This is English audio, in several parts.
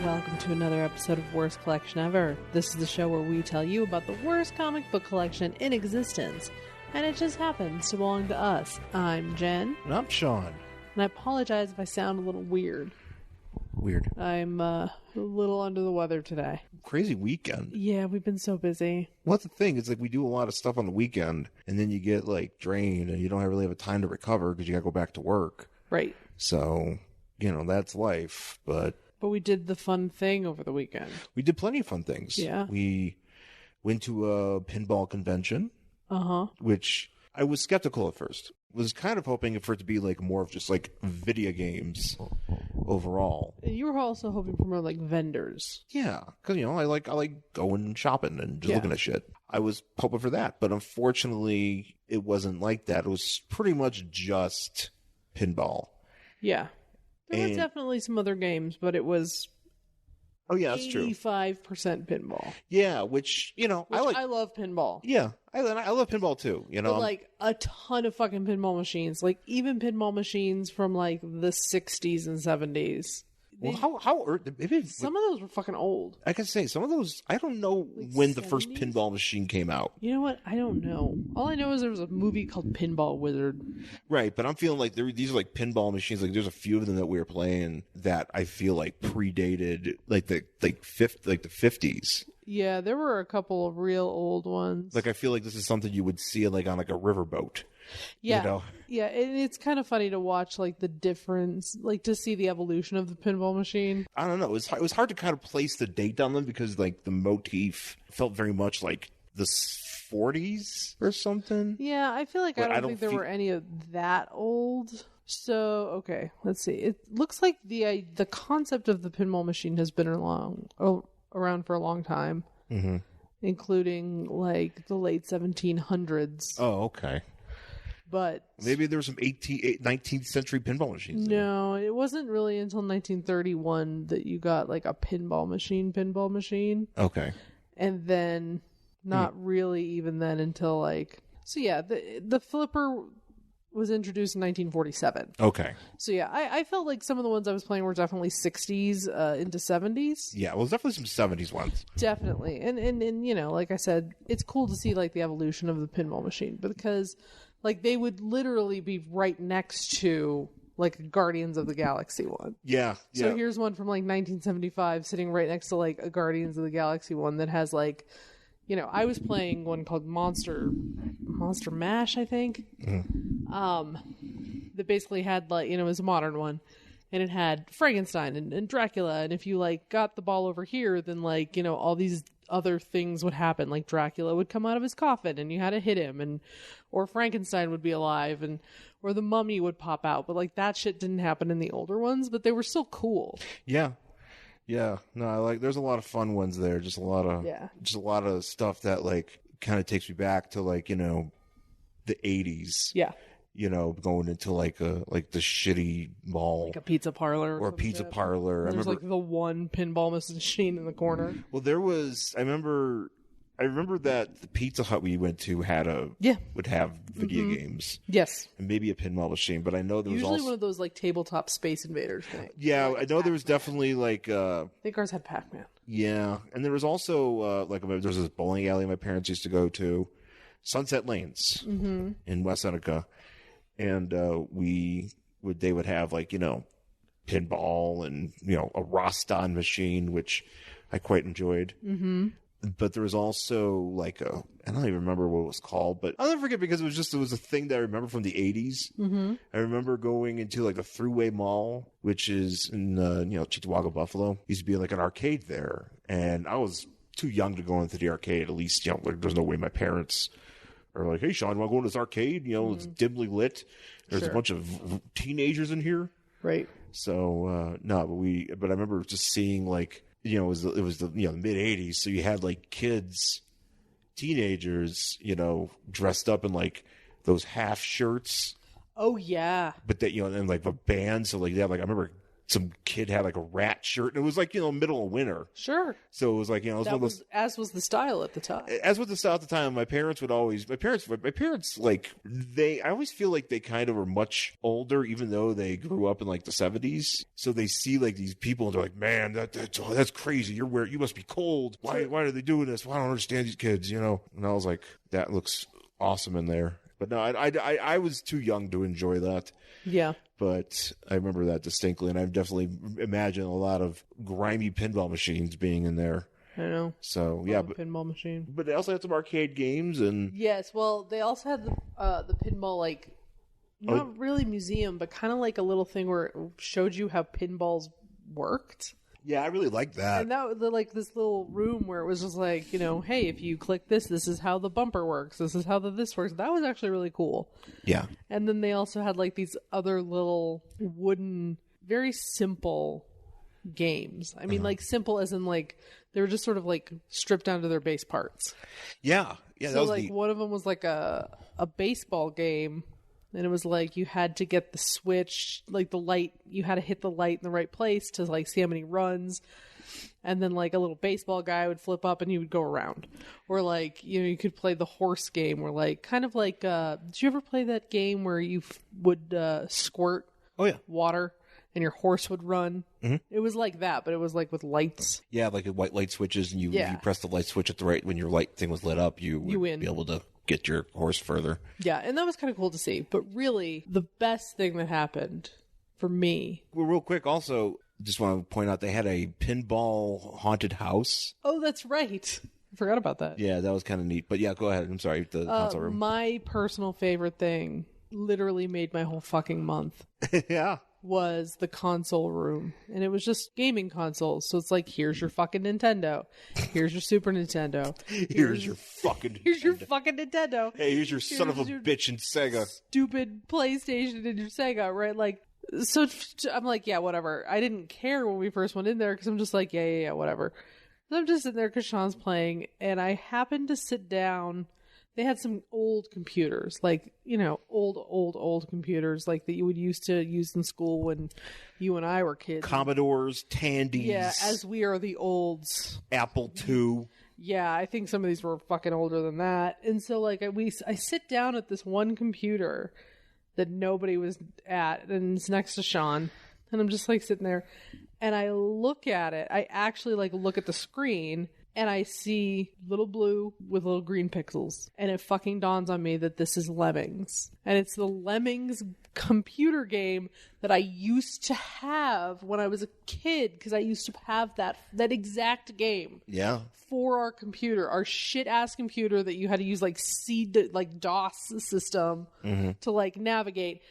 Welcome to another episode of Worst Collection Ever. This is the show where we tell you about the worst comic book collection in existence, and it just happens to belong to us. I'm Jen. And I'm Sean. And I apologize if I sound a little weird. Weird. I'm a little under the weather today. Crazy weekend. Yeah, we've been so busy. Well, that's the thing. It's like we do a lot of stuff on the weekend, and then you get like drained, and you don't really have time to recover because you got to go back to work. Right. So, you know, that's life. But we did the fun thing over the weekend. We did plenty of fun things. Yeah. We went to a pinball convention. Which I was skeptical at first. Was kind of hoping for it to be like more of just like video games overall. You were also hoping for more like vendors. Yeah, because you know I like going shopping and just looking at shit. I was hoping for that, but unfortunately, it wasn't like that. It was pretty much just pinball. Yeah, there were definitely some other games, but it was. Oh yeah, that's true. 85% pinball. Yeah, which you know I love pinball. Yeah, I love pinball too. You know, but like a ton of fucking pinball machines, like even pinball machines from like the 60s and 70s. Well, how maybe some of those were fucking old. I can say some of those. I don't know like when 70s? The first pinball machine came out. You know what? I don't know. All I know is there was a movie called Pinball Wizard. Right, but I'm feeling like these are like pinball machines. Like there's a few of them that we were playing that I feel like predated like the 50s. Yeah, there were a couple of real old ones. Like I feel like this is something you would see like on like a riverboat. Yeah, you know? Yeah, and it's kind of funny to watch like the difference, like to see the evolution of the pinball machine. I don't know. It was hard to kind of place the date on them because like the motif felt very much like the 40s or something. Yeah, I feel like I don't think there were any of that old. So okay, let's see. It looks like the concept of the pinball machine has been around for a long time, including like the late 1700s. Oh, okay. But maybe there were some 19th century pinball machines. No, it wasn't really until 1931 that you got like a pinball machine. Okay. And then not really even then until like, so yeah, the flipper was introduced in 1947. Okay. So yeah, I felt like some of the ones I was playing were definitely 60s into 70s. Yeah, well, definitely some 70s ones. Definitely. And you know, like I said, it's cool to see like the evolution of the pinball machine because like they would literally be right next to like a Guardians of the Galaxy one. Yeah. So here's one from like 1975 sitting right next to like a Guardians of the Galaxy one that has like, you know, I was playing one called Monster Mash, I think. That basically had like, you know, it was a modern one. And it had Frankenstein and Dracula. And if you like got the ball over here, then like, you know, all these other things would happen. Like Dracula would come out of his coffin and you had to hit him, or Frankenstein would be alive, or the mummy would pop out. But like that shit didn't happen in the older ones, but they were still cool. Yeah. Yeah. No, there's a lot of fun ones there. Just a lot of stuff that like kind of takes me back to like, you know, the 80s. Yeah. You know, going into like the shitty mall, like a pizza parlor, or a pizza parlor. And there's like the one pinball machine in the corner. Well, there was. I remember that the Pizza Hut we went to would have video games. Yes, and maybe a pinball machine. But I know there was usually one of those like tabletop Space Invaders things. Yeah, like I know Pac-Man. there was definitely like. I think ours had Pac-Man. Yeah, and there was also there was this bowling alley my parents used to go to, Sunset Lanes in West Seneca. And they would have like, you know, pinball and, you know, a Roston machine, which I quite enjoyed. But there was also like I don't even remember what it was called, but I'll never forget because it was a thing that I remember from the 80s. I remember going into like the Thruway Mall, which is in, you know, Cheektowaga, Buffalo. Used to be like an arcade there. And I was too young to go into the arcade. At least, you know, like, there's no way my parents are like, hey, Sean, you want to go into this arcade? You know, it's dimly lit. There's a bunch of teenagers in here. Right. So, but I remember just seeing like, you know, it was the you know, mid 80s. So you had like teenagers, you know, dressed up in like those half shirts. Oh yeah. But that, you know, and like a band. So like, yeah, like I remember some kid had like a rat shirt, and it was like, middle of winter. Sure. So it was like, it was one of those, as was the style at the time. As with the style at the time, my parents, like, I always feel like they kind of were much older, even though they grew up in like the 70s. So they see like these people and they're like, man, that's crazy. You must be cold. Why are they doing this? Well, I don't understand these kids, And I was like, that looks awesome in there. But no, I was too young to enjoy that. Yeah. But I remember that distinctly, and I definitely imagine a lot of grimy pinball machines being in there. I know. So yeah, pinball machine. But they also had some arcade games, and yes, well, they also had the pinball, like, not really museum, but kind of like a little thing where it showed you how pinballs worked. Yeah, I really liked that. And that was like this little room where it was just like, hey, if you click this is how the bumper works. This is how this works. That was actually really cool. Yeah. And then they also had like these other little wooden, very simple games. I mean, like simple as in like they were just sort of like stripped down to their base parts. Yeah. Yeah. So that was like neat. one of them was like a baseball game. And it was like you had to get the switch, like the light, you had to hit the light in the right place to like see how many runs. And then like a little baseball guy would flip up and you would go around. Or like, you could play the horse game where like, kind of like, did you ever play that game where you would squirt water and your horse would run? Mm-hmm. It was like that, but it was like with lights. Yeah, like white light switches, and if you press the light switch at the right, when your light thing was lit up, you would be able to get your horse further. Yeah, and that was kind of cool to see. But really, the best thing that happened for me... Well, real quick, also, just want to point out they had a pinball haunted house. Oh, that's right. I forgot about that. Yeah, that was kind of neat. But yeah, go ahead. I'm sorry, the console room. My personal favorite thing literally made my whole fucking month. Yeah. Was the console room, and it was just gaming consoles. So it's like, here's your fucking Nintendo, here's your Super Nintendo, here's your fucking Nintendo, hey, here's your son of a bitch and Sega, stupid PlayStation and your Sega, right? Like, so I'm like, yeah, whatever. I didn't care when we first went in there because I'm just like, yeah, whatever. So I'm just sitting there because Sean's playing, and I happened to sit down. They had some old computers, like, old computers, like that you would used to use in school when you and I were kids. Commodores, Tandies. Yeah, as we are the olds. Apple II. Yeah, I think some of these were fucking older than that. And so, like, I sit down at this one computer that nobody was at, and it's next to Sean. And I'm just, like, sitting there. And I look at it. I actually, like, look at the screen. And I see little blue with little green pixels. And it fucking dawns on me that this is Lemmings. And it's the Lemmings computer game that I used to have when I was a kid. Because I used to have that exact game. Yeah. For our computer. Our shit-ass computer that you had to use like DOS system to like navigate.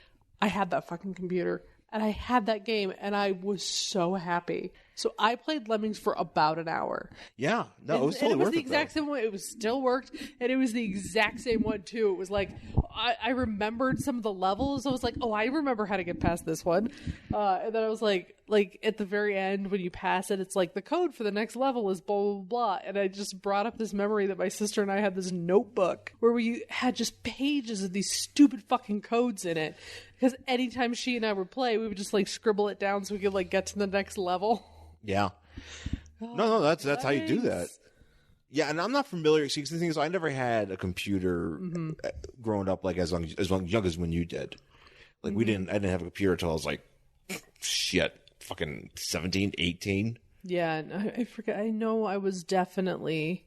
I had that fucking computer. And I had that game. And I was so happy. So I played Lemmings for about an hour. Yeah. No, it was totally worth it. It was the exact same one. It was still worked. And it was the exact same one, too. It was like, I remembered some of the levels. I was like, oh, I remember how to get past this one. And then I was like at the very end, when you pass it, it's like the code for the next level is blah, blah, blah. And I just brought up this memory that my sister and I had this notebook where we had just pages of these stupid fucking codes in it. Because anytime she and I would play, we would just like scribble it down so we could like get to the next level. Yeah. No, that's how you do that. Yeah, and I'm not familiar. See, the thing is, I never had a computer growing up like as young as when you did. Like I didn't have a computer until I was like, fucking 17, 18. Yeah, and I forget. I know I was definitely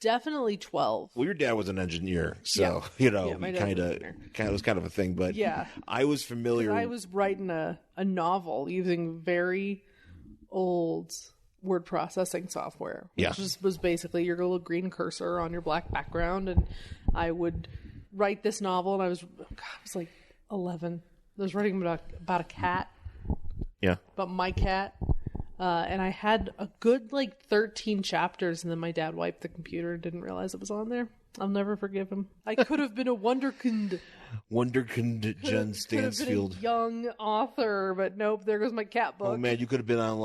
12. Well, your dad was an engineer, so kind of was kind of a thing. But yeah, I was familiar. I was writing a novel using very old word processing software, which was basically your little green cursor on your black background, and I would write this novel, and I was like 11. I was writing about a cat. Yeah. About my cat. And I had a good 13 chapters, and then my dad wiped the computer and didn't realize it was on there. I'll never forgive him. I could have been a Wonderkind Jen Stansfield. Young author, but nope, there goes my cat book. Oh man, you could have been on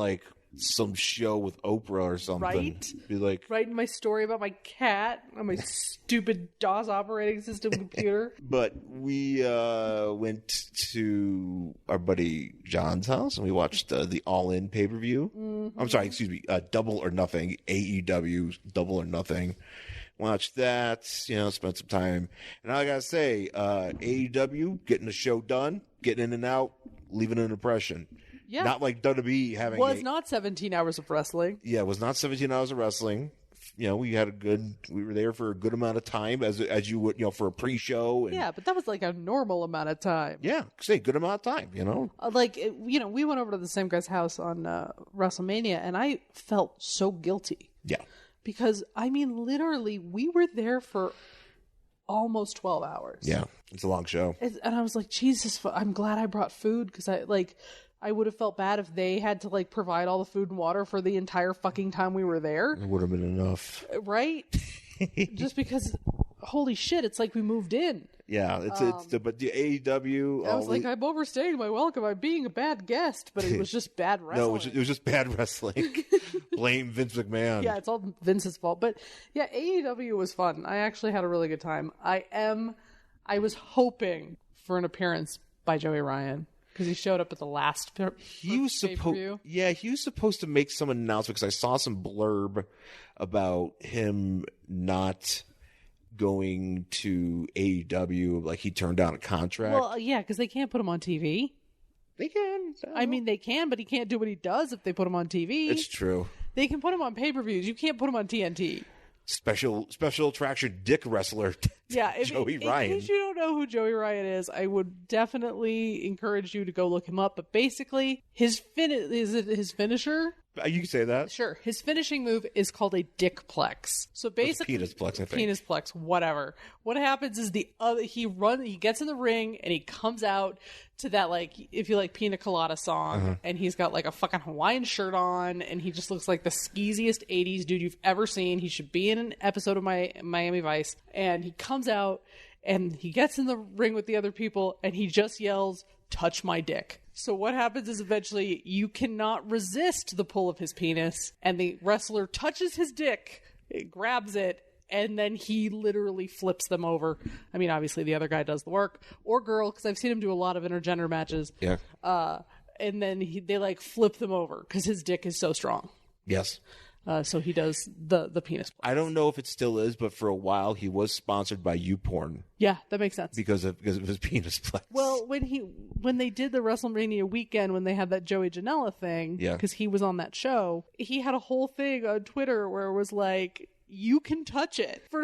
some show with Oprah or something. Right? Be like, writing my story about my cat on my stupid DOS operating system computer. But we went to our buddy John's house and we watched the All In pay-per-view. Mm-hmm. I'm sorry, excuse me, Double or Nothing, AEW Double or Nothing. Watched that, spent some time. And I gotta say, AEW, getting the show done, getting in and out, leaving an impression. Yeah. Not like WWE having not 17 hours of wrestling. Yeah, it was not 17 hours of wrestling. We were there for a good amount of time as you would, for a pre-show. Yeah, but that was like a normal amount of time. Yeah, say good amount of time, we went over to the same guy's house on WrestleMania and I felt so guilty. Yeah. Because, literally, we were there for almost 12 hours. Yeah, it's a long show. And I was like, Jesus, I'm glad I brought food because I would have felt bad if they had to provide all the food and water for the entire fucking time we were there. It would have been enough. Right? Just because, holy shit, it's like we moved in. Yeah, but the AEW. I was like, I'm overstaying my welcome. I'm being a bad guest, but it was just bad wrestling. No, it was just bad wrestling. Blame Vince McMahon. Yeah, it's all Vince's fault. But yeah, AEW was fun. I actually had a really good time. I was hoping for an appearance by Joey Ryan because he showed up at the last. He was supposed to make some announcement because I saw some blurb about him not going to AEW, like he turned down a contract. Well, yeah, because they can't put him on TV. They can. They can, but he can't do what he does if they put him on TV. It's true. They can put him on pay-per-views. You can't put him on TNT. Special attraction dick wrestler. Yeah, Joey Ryan. In case you don't know who Joey Ryan is, I would definitely encourage you to go look him up. But basically, his finisher? You can say that. Sure. His finishing move is called a dickplex. So basically, penisplex, I think. Penisplex, whatever. What happens is he gets in the ring and he comes out to that, if you like Pina Colada song, and he's got a fucking Hawaiian shirt on, and he just looks like the skeeziest 80s dude you've ever seen. He should be in an episode of Miami Vice. And he comes out and he gets in the ring with the other people and he just yells, "Touch my dick." So what happens is eventually you cannot resist the pull of his penis, and the wrestler touches his dick, grabs it, and then he literally flips them over. Obviously the other guy does the work, or girl, because I've seen him do a lot of intergender matches. Yeah. And then they flip them over because his dick is so strong. Yes. So he does the penis. I don't know if it still is, but for a while he was sponsored by YouPorn. Yeah, that makes sense. Because of his penis plex. Well, when they did the WrestleMania weekend, when they had that Joey Janela thing, because he was on that show, he had a whole thing on Twitter where it was like, you can touch it for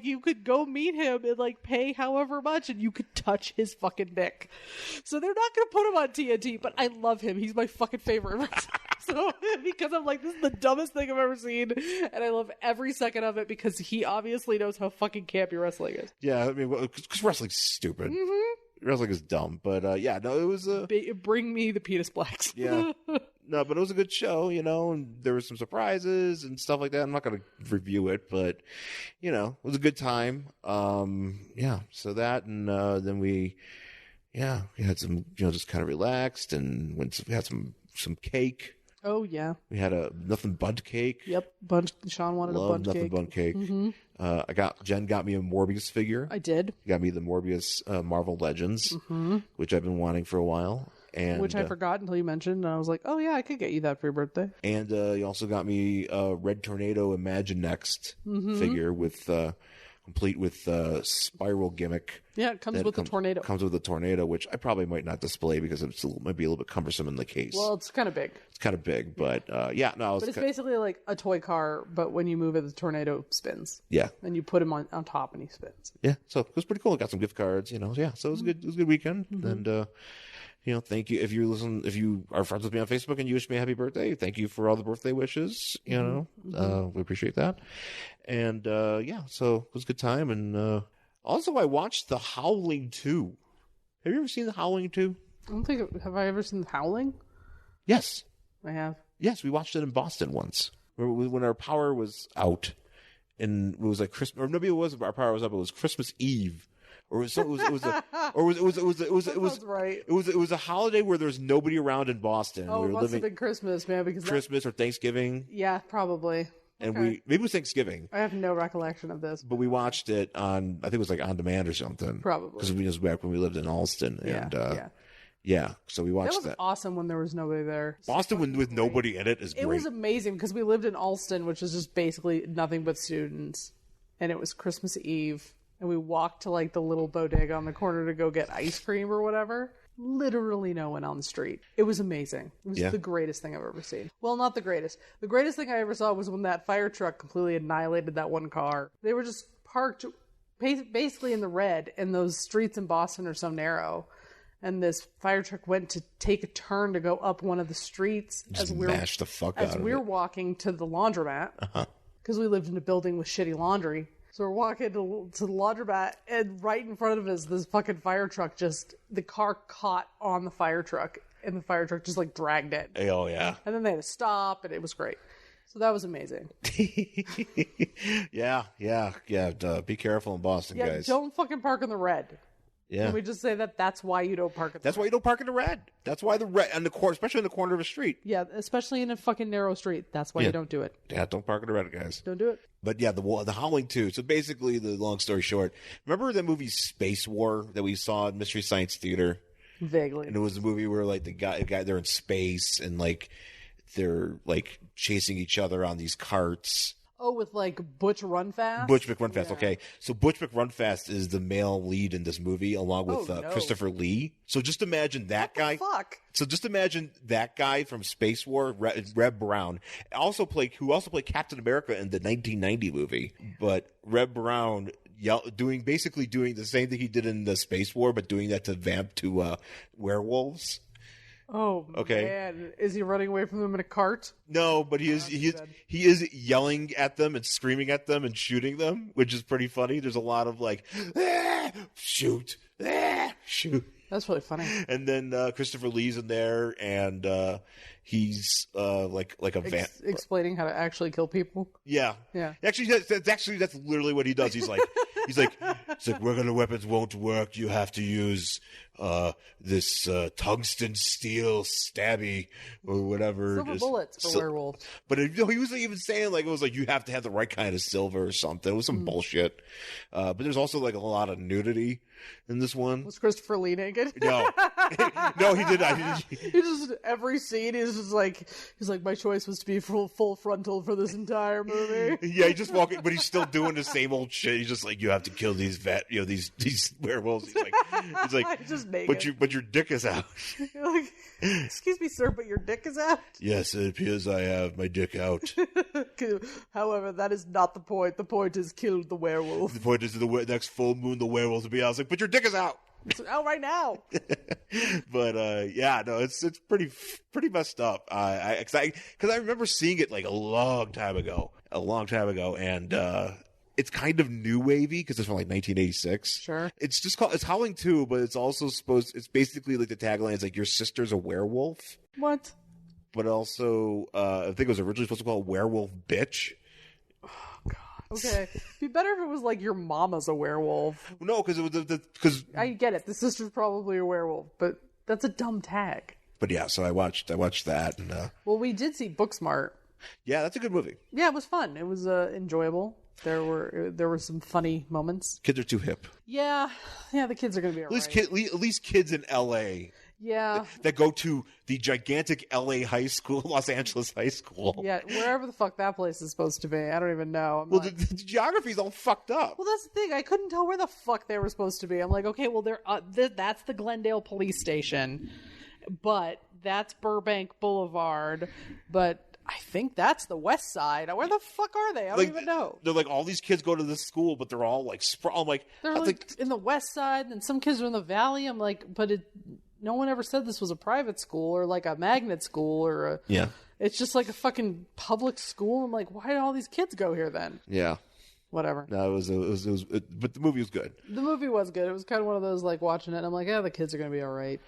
you could go meet him and pay however much and you could touch his fucking dick. So they're not going to put him on TNT, but I love him. He's my fucking favorite wrestler. So because I'm like, this is the dumbest thing I've ever seen, and I love every second of it because he obviously knows how fucking campy wrestling is. Yeah, because wrestling's stupid. Mm-hmm. Wrestling is dumb, but it was bring me the penis blacks. Yeah. No, but it was a good show, and there were some surprises and stuff like that. I'm not going to review it, but, it was a good time. So that, and then we had some, just kind of relaxed and we had some cake. Oh, yeah. We had a nothing bundt cake. Yep. Sean wanted a bundt cake. Nothing bundt cake. Mm-hmm. Jen got me a Morbius figure. I did. Got me the Morbius Marvel Legends, which I've been wanting for a while. Which I forgot until you mentioned, and I was like, oh yeah, I could get you that for your birthday. And you also got me a Red Tornado Imagine Next figure with complete with spiral gimmick. Yeah, it comes with the tornado. Comes with the tornado, which I probably might not display because it might be a little bit cumbersome in the case. Well, it's kind of big. It's kind of big, but no. But it's basically like a toy car, but when you move it, the tornado spins. Yeah. And you put him on top, and he spins. Yeah, so it was pretty cool. I got some gift cards, Yeah, so it was good. It was a good weekend, and. Thank you. If you are friends with me on Facebook and you wish me a happy birthday, thank you for all the birthday wishes. We appreciate that. And, so it was a good time. And, also I watched The Howling 2. Have you ever seen The Howling 2? I don't think, have I ever seen The Howling? Yes. I have. Yes. We watched it in Boston once when our power was out and it was like Christmas, or maybe it wasn't our power was up. It was Christmas Eve. Or it was a holiday where there was nobody around in Boston. Oh, it must have been Christmas, man. Because Christmas or Thanksgiving. Yeah, probably. And maybe it was Thanksgiving. I have no recollection of this. But we watched it on, I think it was like on demand or something. Probably. Because we was back when we lived in Alston. And, so we watched that. That was awesome when there was nobody there. Boston with nobody in it is great. It was amazing because we lived in Alston, which is just basically nothing but students. And it was Christmas Eve. And we walked to like the little bodega on the corner to go get ice cream or whatever. Literally no one on the street. It was amazing. It was the greatest thing I've ever seen. Well, not the greatest. The greatest thing I ever saw was when that fire truck completely annihilated that one car. They were just parked basically in the red, and those streets in Boston are so narrow. And this fire truck went to take a turn to go up one of the streets as we're walking to the laundromat. Because we lived in a building with shitty laundry. So we're walking to the laundromat, and right in front of us, this fucking fire truck the car caught on the fire truck, and the fire truck just like dragged it. Oh, yeah. And then they had to stop, and it was great. So that was amazing. Yeah. Be careful in Boston, guys. Don't fucking park in the red. Yeah. Can we just say that's why you don't park in the red? That's why you don't park in the red. That's why the red, especially in the corner of a street. Yeah, especially in a fucking narrow street. That's why you don't do it. Yeah, don't park in the red, guys. Don't do it. But yeah, the Howling 2. So basically, the long story short, remember the movie Space War that we saw at Mystery Science Theater? Vaguely. And it was a movie where like the guy they're in space and like they're like chasing each other on these carts. Oh, with like Butch Runfast? Butch McRunfast, okay. So Butch McRunfast is the male lead in this movie along with Christopher Lee. So just imagine that guy. Fuck. So just imagine that guy from Space War, Reb Brown, who also played Captain America in the 1990 movie. But Reb Brown doing the same thing he did in the Space War, but doing that to werewolves. Oh, okay. Man. Is he running away from them in a cart? No, but he is yelling at them and screaming at them and shooting them, which is pretty funny. There's a lot of like, shoot, shoot. That's really funny. And then Christopher Lee's in there, and he's like a van explaining how to actually kill people. Yeah. Actually, that's literally what he does. He's like, regular weapons won't work. You have to use this tungsten steel stabby or whatever. Silver bullets for werewolves. But he was even saying like it was like you have to have the right kind of silver or something. It was some bullshit. But there's also like a lot of nudity in this one. Was Christopher Lee naked? No, no, he did not. He just every scene he's like my choice was to be full frontal for this entire movie. Yeah, he's just walking, but he's still doing the same old shit. He's just like, you have to kill these these werewolves. He's like, just naked. but your dick is out. You're like, excuse me, sir, but your dick is out. Yes, it appears I have my dick out. However, that is not the point. The point is kill the werewolf. The point is the next full moon, the werewolves will be out. I was like, but your dick is out. It's out right now. But yeah, no, it's pretty messed up. Because I remember seeing it like a long time ago, and it's kind of new wavy because it's from like 1986. Sure. It's Howling 2, but it's also it's basically like the tagline is like your sister's a werewolf. What? But also, I think it was originally supposed to be called Werewolf Bitch. Okay, it'd be better if it was like your mama's a werewolf. No, because it was because I get it. The sister's probably a werewolf, but that's a dumb tag. But yeah, so I watched that. And, well, we did see Booksmart. Yeah, that's a good movie. Yeah, it was fun. It was enjoyable. There were some funny moments. Kids are too hip. Yeah, the kids are gonna be alright. At least kids in L.A. Yeah. That go to the gigantic L.A. high school, Los Angeles high school. Yeah, wherever the fuck that place is supposed to be. I don't even know. The geography's all fucked up. Well, that's the thing. I couldn't tell where the fuck they were supposed to be. I'm like, okay, well, that's the Glendale police station. But that's Burbank Boulevard. But I think that's the west side. Where the fuck are they? I don't even know. They're like, all these kids go to this school, but they're all like, I'm like... They're like in the west side, and some kids are in the valley. I'm like, but no one ever said this was a private school or like a magnet school or a... Yeah. It's just like a fucking public school. I'm like, why did all these kids go here then? Yeah. Whatever. No, but the movie was good. The movie was good. It was kind of one of those like watching it, and I'm like, the kids are going to be all right.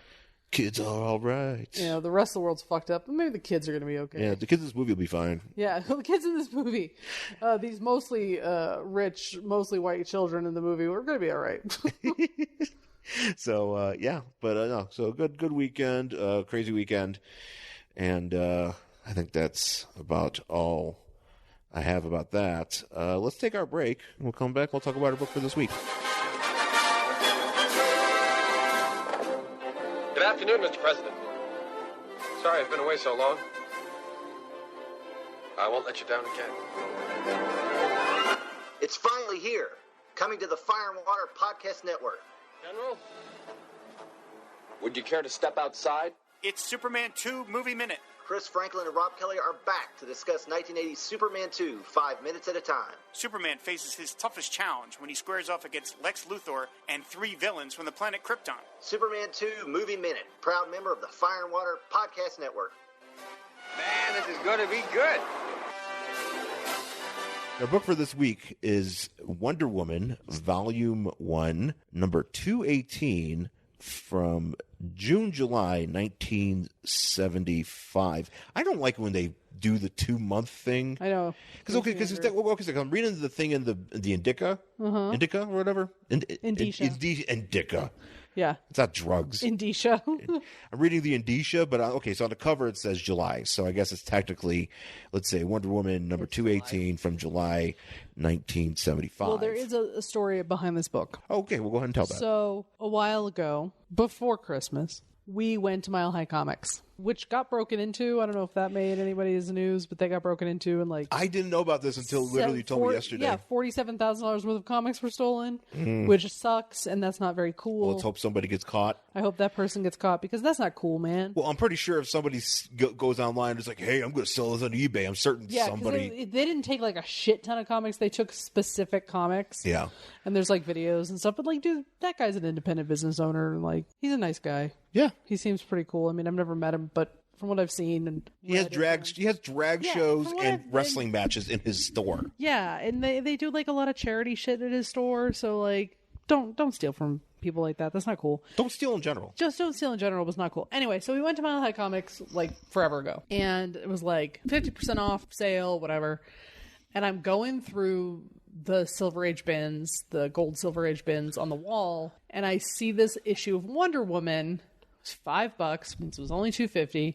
Kids are all right. You know, the rest of the world's fucked up, but maybe the kids are going to be okay. Yeah, the kids in this movie will be fine. Yeah, the kids in this movie, these mostly rich, mostly white children in the movie, we're going to be all right. So, yeah, but no, so good weekend, crazy weekend. And I think that's about all I have about that. Let's take our break. We'll come back. We'll talk about our book for this week. Good afternoon, Mr. President. Sorry I've been away so long. I won't let you down again. It's finally here, coming to the Fire and Water Podcast Network. General, would you care to step outside? It's Superman 2 Movie Minute. Chris Franklin and Rob Kelly are back to discuss 1980's Superman 2, 5 minutes at a time. Superman faces his toughest challenge when he squares off against Lex Luthor and 3 villains from the planet Krypton. Superman 2 Movie Minute, proud member of the Fire and Water Podcast Network. Man, this is going to be good. Our book for this week is Wonder Woman, Volume 1, number 218, from July 1975. I don't like when they do the 2-month thing. I know. Because I'm reading the thing in the Indica, Indica or whatever. Indicia. Indica. Yeah. It's not drugs. Indicia. I'm reading the Indicia, but so on the cover it says July. So I guess it's technically, let's say, Wonder Woman number 218 from July 1975. Well, there is a story behind this book. Okay, we'll go ahead and tell that. So, a while ago, before Christmas, we went to Mile High Comics, which got broken into. I don't know if that made anybody's news, but they got broken into and I didn't know about this until literally you told me yesterday. Yeah, $47,000 worth of comics were stolen, which sucks, and that's not very cool. Well, let's hope somebody gets caught. I hope that person gets caught because that's not cool, man. Well, I'm pretty sure if somebody goes online and is like, "Hey, I'm going to sell this on eBay," I'm certain somebody. They didn't take like a shit ton of comics. They took specific comics. Yeah. And there's like videos and stuff, but like, dude, that guy's an independent business owner. And like, he's a nice guy. Yeah. He seems pretty cool. I mean, I've never met him, but from what I've seen and he has drag shows and wrestling matches in his store. Yeah, and they do like a lot of charity shit at his store. So like, don't steal from people like that. That's not cool. Don't steal in general. Just don't steal in general was not cool. Anyway, so we went to Mile High Comics like forever ago, and it was like 50% off sale, whatever. And I'm going through the Silver Age bins, the gold Silver Age bins on the wall, and I see this issue of Wonder Woman. It was $5, means it was only $2.50,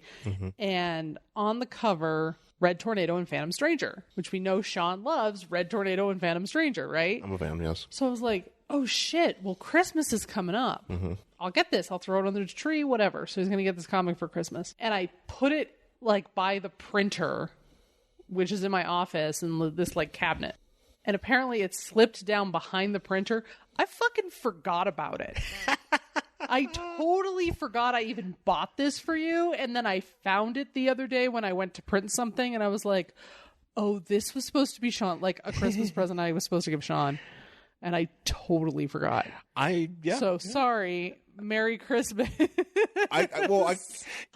and on the cover, Red Tornado and Phantom Stranger, which we know Sean loves. Red Tornado and Phantom Stranger, right? I'm a fan, yes. So I was like, oh shit, well, Christmas is coming up. I'll get this. I'll throw it under the tree, whatever. So he's going to get this comic for Christmas. And I put it like by the printer, which is in my office in this like cabinet. And apparently it slipped down behind the printer. I fucking forgot about it. I totally forgot I even bought this for you. And then I found it the other day when I went to print something. And I was like, oh, this was supposed to be Sean. Like a Christmas present I was supposed to give Sean. And I totally forgot. Sorry. Merry Christmas. I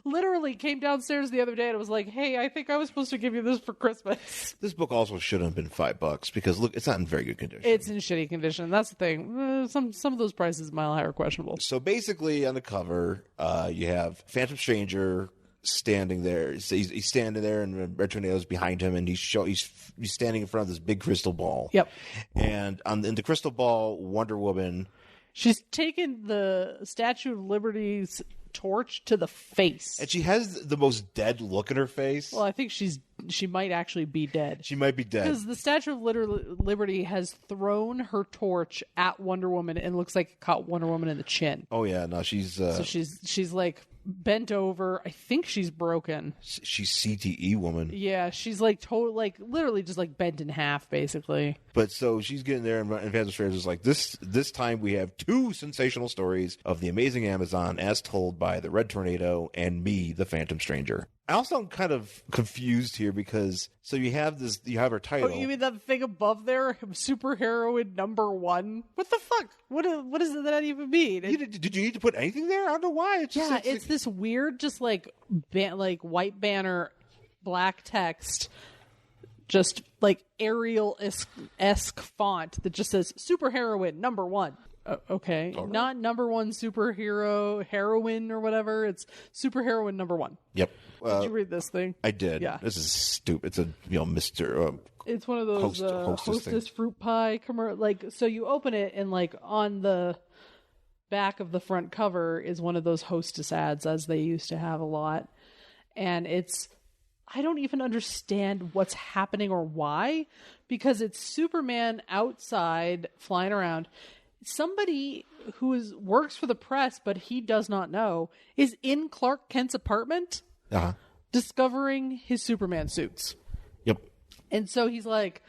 literally came downstairs the other day and I was like, hey, I think I was supposed to give you this for Christmas. This book also should have been $5 because look, it's not in very good condition. It's in shitty condition. That's the thing. Some of those prices Mile High are questionable. So basically on the cover, you have Phantom Stranger standing there. He's standing there and Red Tornado's behind him and he's standing in front of this big crystal ball. Yep. And in the crystal ball, Wonder Woman, she's taken the Statue of Liberty's torch to the face. And she has the most dead look in her face. Well, I think she might actually be dead. She might be dead. Because the Statue of Liberty has thrown her torch at Wonder Woman and looks like it caught Wonder Woman in the chin. Oh yeah, no, she's so she's like bent over. I think she's broken. She's CTE woman. Yeah, she's like literally just like bent in half, basically. But so she's getting there, and Phantom Stranger is like, this time we have 2 sensational stories of the amazing Amazon as told by the Red Tornado and me, the Phantom Stranger. I also am kind of confused here because you have her title. Oh, you mean that thing above there, superheroine number 1? What the fuck? What does that even mean? Did you need to put anything there? I don't know why. It's this weird, just like white banner, black text, just like Arial-esque font that just says superheroine number 1. Okay. Not number one superhero, heroine or whatever. It's superheroine number one. Yep. Did you read this thing? I did. Yeah. This is stupid. It's a, Mr. It's one of those Hostess fruit pie so you open it and like on the back of the front cover is one of those Hostess ads, as they used to have a lot. And I don't even understand what's happening or why, because it's Superman outside flying around. Somebody who works for the press, but he does not know, is in Clark Kent's apartment discovering his Superman suits. Yep. And so he's like,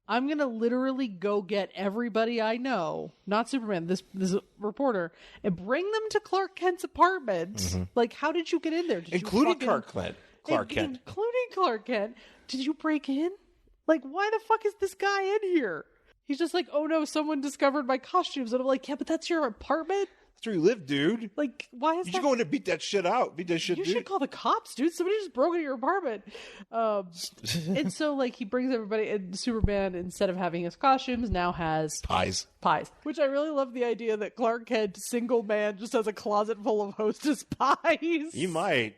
I'm going to literally go get everybody I know, not Superman, this reporter, and bring them to Clark Kent's apartment. Mm-hmm. Like, how did you get in there? Including Clark Kent. Including Clark Kent. Did you break in? Like, why the fuck is this guy in here? He's just like, oh no, someone discovered my costumes. And I'm like, yeah, but that's your apartment? That's where you live, dude. Like, why is that? You should go in and beat that shit out. You should call the cops, dude. Somebody just broke into your apartment. And so, like, he brings everybody, and Superman, instead of having his costumes, now has pies. Which I really love the idea that Clark Kent, single man, just has a closet full of Hostess pies. He might.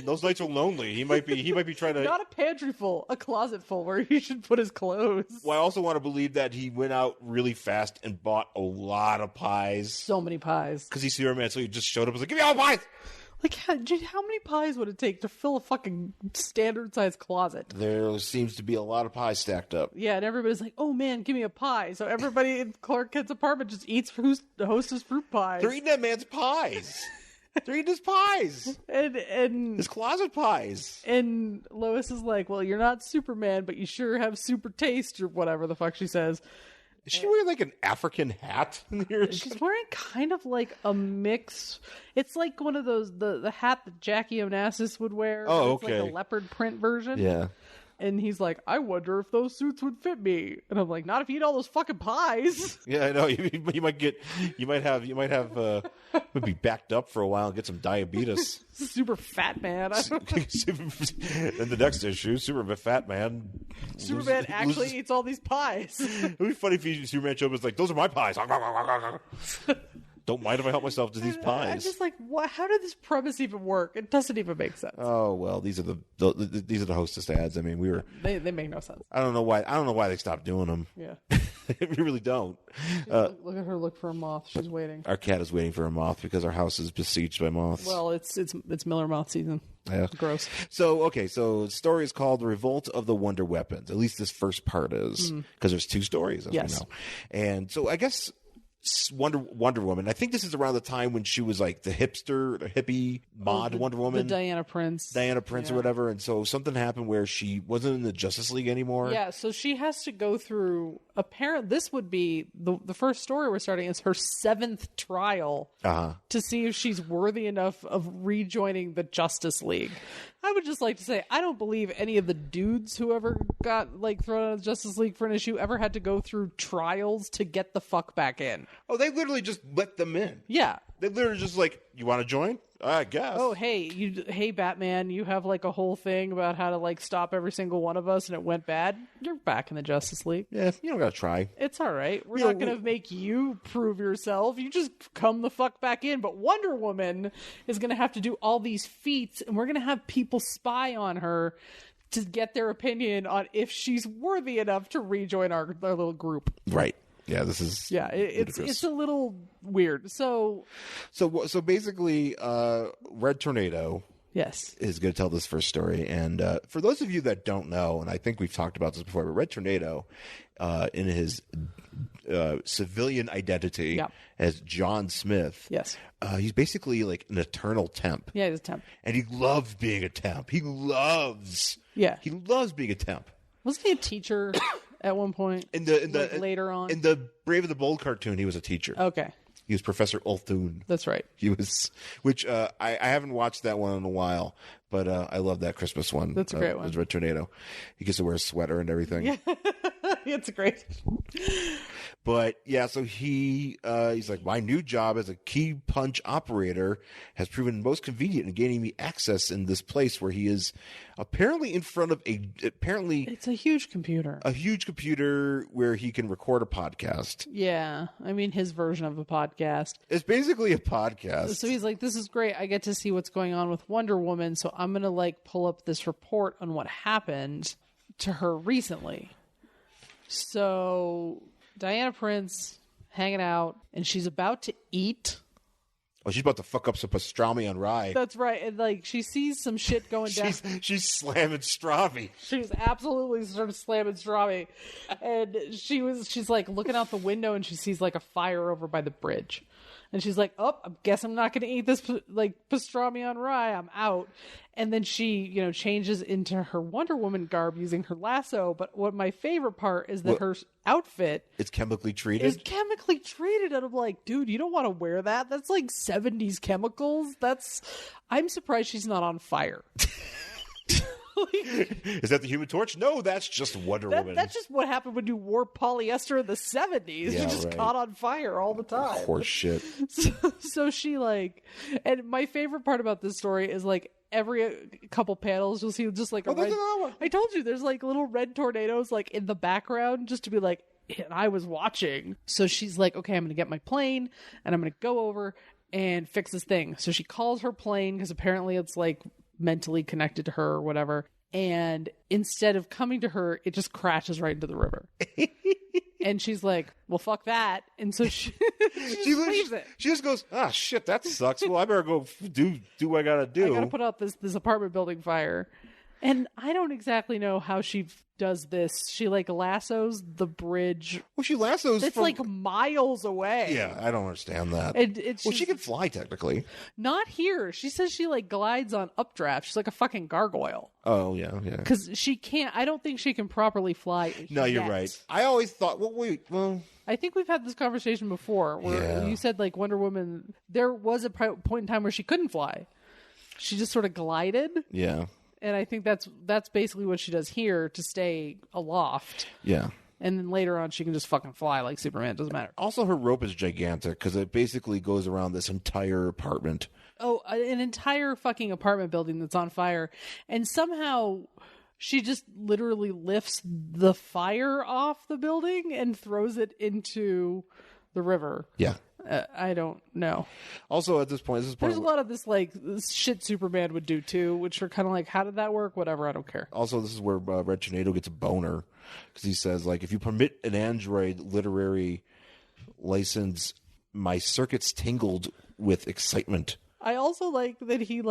Those nights are lonely. He might be trying to... Not a pantry full, a closet full where he should put his clothes. Well, I also want to believe that he went out really fast and bought a lot of pies. So many pies. Because he's Superman, so he just showed up and was like, give me all the pies! Like, how many pies would it take to fill a fucking standard-sized closet? There seems to be a lot of pies stacked up. Yeah, and everybody's like, oh man, give me a pie. So everybody in Clark Kent's apartment just eats Hostess fruit pies. They're eating that man's pies. They're eating his pies. And his closet pies. And Lois is like, well, you're not Superman, but you sure have super taste, or whatever the fuck she says. Is she wearing like an African hat in here? She's wearing kind of like a mix. It's like one of those, the hat that Jackie Onassis would wear. Oh, it's okay. like a leopard print version. Yeah. And he's like, I wonder if those suits would fit me. And I'm like, not if you eat all those fucking pies. Yeah, I know. You might be backed up for a while and get some diabetes. Super fat man. In the next issue, super fat man. Superman actually eats all these pies. It would be funny if Superman showed up and was like, those are my pies. Don't mind if I help myself to these pies. I'm just like, what? How did this premise even work? It doesn't even make sense. Oh well, these are the Hostess ads. I mean, they make no sense. I don't know why they stopped doing them. Yeah, we really don't. Look at her look for a moth. She's waiting. Our cat is waiting for a moth because our house is besieged by moths. Well, it's Miller moth season. Yeah. Gross. So the story is called The Revolt of the Wonder Weapons. At least this first part is, because there's two stories, as we know. And so I guess Wonder Woman. I think this is around the time when she was like the hippie mod Wonder Woman, the Diana Prince or whatever. And so something happened where she wasn't in the Justice League anymore. Yeah, so she has to go through. This would be the first story we're starting is her 7th trial to see if she's worthy enough of rejoining the Justice League. I would just like to say, I don't believe any of the dudes who ever got like thrown out of the Justice League for an issue ever had to go through trials to get the fuck back in. Oh, they literally just let them in. Yeah. They literally just like, you want to join? I guess. Oh, hey, Batman, you have like a whole thing about how to like stop every single one of us and it went bad. You're back in the Justice League. Yeah, you don't gotta try. It's all right. We're not going to make you prove yourself. You just come the fuck back in. But Wonder Woman is going to have to do all these feats, and we're going to have people spy on her to get their opinion on if she's worthy enough to rejoin our little group. Right. Yeah, this is it's a little weird. So basically, Red Tornado, yes, is going to tell this first story. And for those of you that don't know, and I think we've talked about this before, but Red Tornado, in his civilian identity as John Smith, yes, he's basically like an eternal temp. Yeah, he's a temp, and he loves being a temp. He loves being a temp. Wasn't he a teacher? At one point, later on, in the Brave and the Bold cartoon, he was a teacher. Okay, he was Professor Ulthun. That's right. He was, which I haven't watched that one in a while, but I love that Christmas one. That's a great one. It was Red Tornado. He gets to wear a sweater and everything. Yeah. It's great. But yeah, so he's like, my new job as a key punch operator has proven most convenient in gaining me access in this place where he is apparently in front of it's a huge computer. A huge computer where he can record a podcast. Yeah. I mean, his version of a podcast. It's basically a podcast. So he's like, this is great. I get to see what's going on with Wonder Woman. So I'm going to like pull up this report on what happened to her recently. So Diana Prince hanging out, and she's about to eat. Oh, she's about to fuck up some pastrami on rye. That's right. And like she sees some shit going down. She's slamming strami. She's absolutely sort of slamming strami. And she's like looking out the window, and she sees like a fire over by the bridge. And she's like, oh, I guess I'm not going to eat this like pastrami on rye. I'm out. And then she, changes into her Wonder Woman garb using her lasso. But what my favorite part is that her outfit it's chemically treated. And I'm like, dude, you don't want to wear that. That's like 70s chemicals. I'm surprised she's not on fire. Is that the Human Torch? No, that's just Wonder Woman. That's just what happened when you wore polyester in the 70s. Yeah, you just caught on fire all the time. Horse shit. So she and my favorite part about this story is like every couple panels you'll see just like a red. I told you there's like little red tornadoes like in the background just to be like, and I was watching. So she's like, okay, I'm going to get my plane and I'm going to go over and fix this thing. So she calls her plane because apparently it's like mentally connected to her or whatever, and instead of coming to her, it just crashes right into the river. And she's like, well, fuck that. And so she leaves it. She just goes, shit, that sucks. Well, I better go do what I gotta do. I gotta put out this apartment building fire. And I don't exactly know how she does this. She like lassos the bridge. Well, she lassos. It's like miles away. Yeah, I don't understand that. She can fly technically. Not here. She says she like glides on updraft. She's like a fucking gargoyle. Oh yeah. Because she can't. I don't think she can properly fly. No, you're right. I always thought. Well. I think we've had this conversation before where you said like Wonder Woman. There was a point in time where she couldn't fly. She just sort of glided. Yeah. And I think that's basically what she does here to stay aloft. Yeah. And then later on, she can just fucking fly like Superman. It doesn't matter. Also, her rope is gigantic because it basically goes around this entire apartment. Oh, an entire fucking apartment building that's on fire. And somehow she just literally lifts the fire off the building and throws it into the river. Yeah. I don't know. Also, at this point, there's a lot of this shit Superman would do too, which are kind of like, how did that work? Whatever, I don't care. Also, this is where Red Tornado gets a boner because he says, like, if you permit an android literary license, my circuits tingled with excitement. I also like that he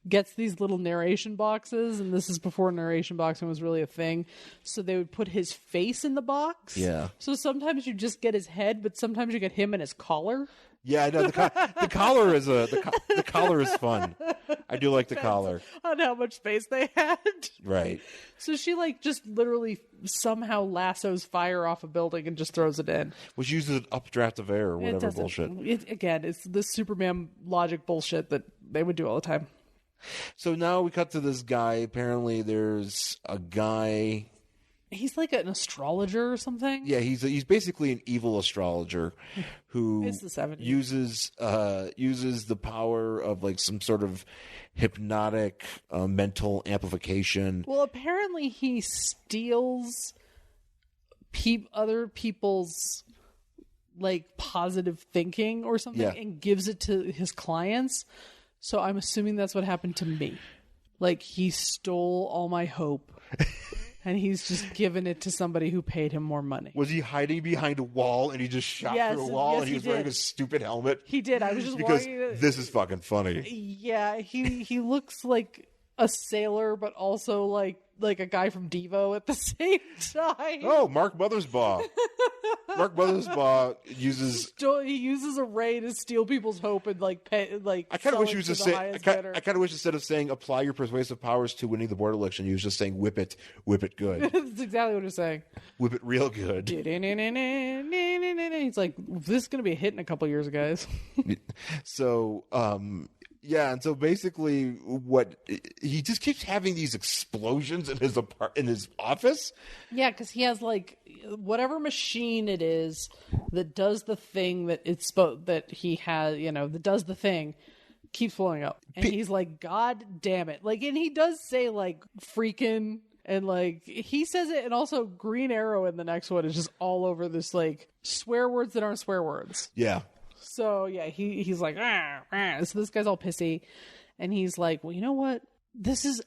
gets these little narration boxes, and this is before narration boxing was really a thing. So they would put his face in the box. Yeah. So sometimes you just get his head, but sometimes you get him and his collar. Yeah, I know the collar is the collar is fun. I do like the collar. On how much space they had. Right. So she just literally somehow lassos fire off a building and just throws it in. Which uses an updraft of air or whatever bullshit. It's the Superman logic bullshit that they would do all the time. So now we cut to this guy. Apparently there's a guy. He's like an astrologer or something. Yeah, he's basically an evil astrologer who it's the 70s. uses the power of like some sort of hypnotic mental amplification. Well, apparently he steals other people's like positive thinking or something and gives it to his clients. So I'm assuming that's what happened to me. Like, he stole all my hope, and he's just given it to somebody who paid him more money. Was he hiding behind a wall, and he just shot through a wall, and he was wearing a stupid helmet? He did. I was just because this is fucking funny. Yeah, he looks like a sailor, but also like a guy from Devo at the same time. Oh, Mark Mothersbaugh. Mark Mothersbaugh uses a ray to steal people's hope and pay. I kind of wish he was just saying. I kind of wish instead of saying apply your persuasive powers to winning the board election, he was just saying whip it good. That's exactly what he's saying. Whip it real good. He's like, this is going to be a hit in a couple years, guys. So Yeah, and so basically, what he just keeps having these explosions in his office. Yeah, because he has like whatever machine it is that does the thing that that he has, that does the thing, keeps blowing up, and he's like, "God damn it!" Like, and he does say like "freaking." And, like, he says it, and also Green Arrow in the next one is just all over this, like, swear words that aren't swear words. Yeah. So, yeah, he's like, So this guy's all pissy. And he's like, well, you know what?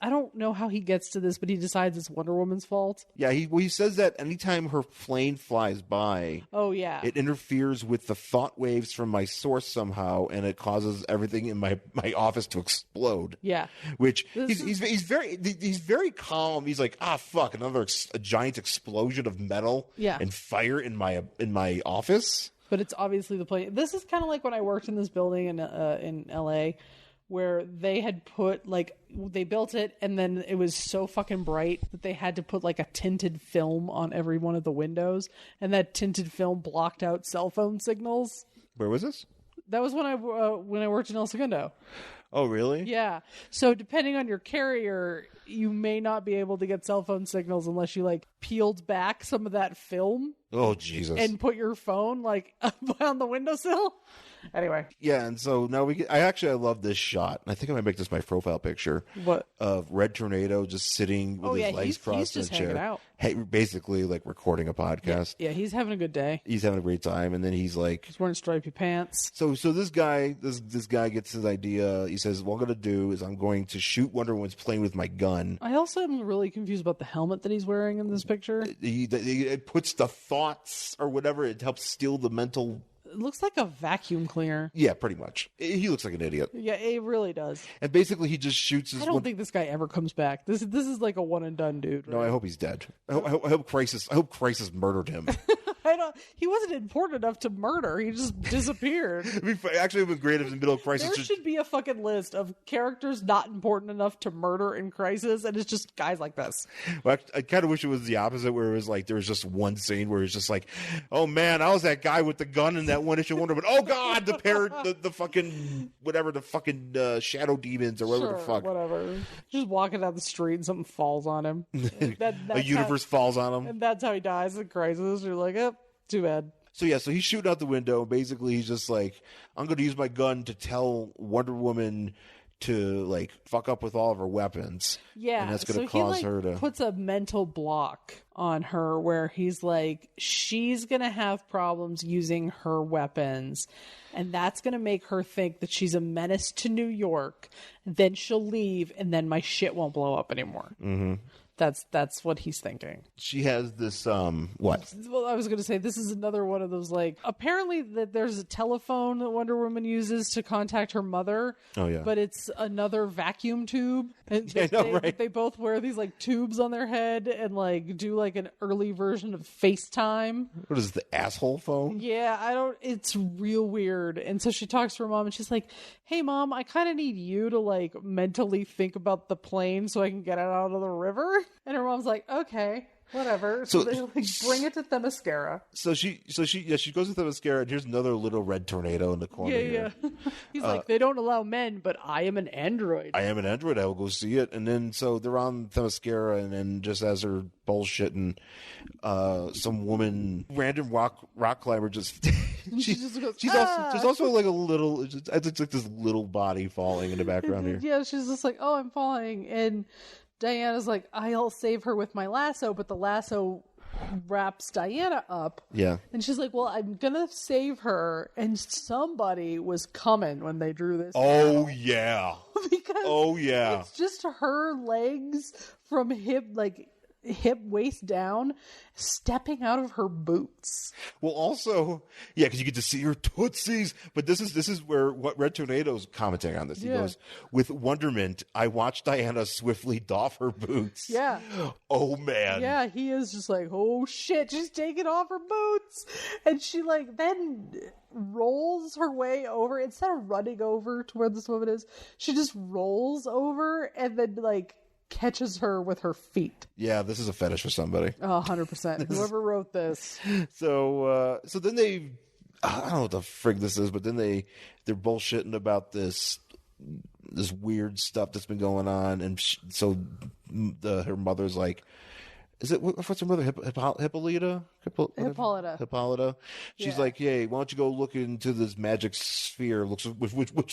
I don't know how he gets to this, but he decides it's Wonder Woman's fault. Yeah, he says that anytime her plane flies by, oh yeah, it interferes with the thought waves from my source somehow, and it causes everything in my office to explode. Yeah, which he's very calm. He's like, fuck, a giant explosion of metal and fire in my office. But it's obviously the plane. This is kind of like when I worked in this building in LA. Where they had put, like, they built it, and then it was so fucking bright that they had to put, like, a tinted film on every one of the windows, and that tinted film blocked out cell phone signals. Where was this? That was when I worked in El Segundo. Oh, really? Yeah. So depending on your carrier, you may not be able to get cell phone signals unless you, like, peeled back some of that film. Oh, Jesus. And put your phone, like, up on the windowsill. Anyway. Yeah, and so now I love this shot. I think I might make this my profile picture. What? Of Red Tornado just sitting with his legs crossed in a chair. Out. Basically, like, recording a podcast. Yeah, he's having a good day. He's having a great time, and then he's wearing stripy pants. So this guy gets his idea. He says, what I'm going to do is I'm going to shoot Wonder Woman's plane with my gun. I also am really confused about the helmet that he's wearing in this picture. It puts the thoughts or whatever. It helps steal the mental... It looks like a vacuum cleaner. Yeah, pretty much. He looks like an idiot. Yeah, it really does. And basically, he just shoots his... I don't think this guy ever comes back. This is like a one and done dude. Right? No, I hope he's dead. I hope Crisis murdered him. He wasn't important enough to murder. He just disappeared. Actually, it was great if in the middle of Crisis. There should be a fucking list of characters not important enough to murder in Crisis, and it's just guys like this. Well, I kind of wish it was the opposite, where it was like there was just one scene where it's just like, oh man, I was that guy with the gun in that one issue Wonder Woman. Oh god, the fucking whatever, the fucking shadow demons or whatever the fuck. Whatever. Just walking down the street and something falls on him. A universe falls on him, and that's how he dies in Crisis. You're like, oh. Too bad. So he's shooting out the window. Basically, he's just like, I'm going to use my gun to tell Wonder Woman to, like, fuck up with all of her weapons. Yeah. And that's going to cause her to... puts a mental block on her where he's like, she's going to have problems using her weapons. And that's going to make her think that she's a menace to New York. Then she'll leave, and then my shit won't blow up anymore. Mm-hmm. That's what he's thinking. She has this, what? Well, I was going to say, this is another one of those, like, apparently that there's a telephone that Wonder Woman uses to contact her mother. Oh, yeah. But it's another vacuum tube. And right? They both wear these, like, tubes on their head and, like, do, like, an early version of FaceTime. What is it, the asshole phone? Yeah, it's real weird. And so she talks to her mom, and she's like, hey, Mom, I kind of need you to, like, mentally think about the plane so I can get it out of the river. And her mom's like, okay, whatever. So they, like, bring it to Themyscira. So she goes to Themyscira, and here's another little red tornado in the corner. Yeah. He's like, they don't allow men, but I am an android. I am an android. I will go see it. And then so they're on Themyscira, and then just as they're bullshitting, some woman, random rock climber, just she just goes, there's also like a little, it's like this little body falling in the background here. Yeah, she's just like, oh, I'm falling, and Diana's like, I'll save her with my lasso, but the lasso wraps Diana up. Yeah. And she's like, well, I'm going to save her. And somebody was coming when they drew this. Oh, yeah. Because it's just her legs from hip waist down stepping out of her boots. Well, also, yeah, because you get to see her tootsies. But this is where what Red Tornado's commenting on this. He goes, with wonderment, I watched Diana swiftly doff her boots. Yeah. Oh, man. Yeah, he is just like, oh, shit, she's taking off her boots. And she, like, then rolls her way over. Instead of running over to where this woman is, she just rolls over and then, like, catches her with her feet. Yeah, this is a fetish for somebody. 100%. Whoever wrote this. So then they, I don't know what the frig this is, but then they're bullshitting about this this weird stuff that's been going on, and so her mother's like, is it what's her mother, Hippolyta? Hippolyta. She's like, "Hey, why don't you go look into this magic sphere? Which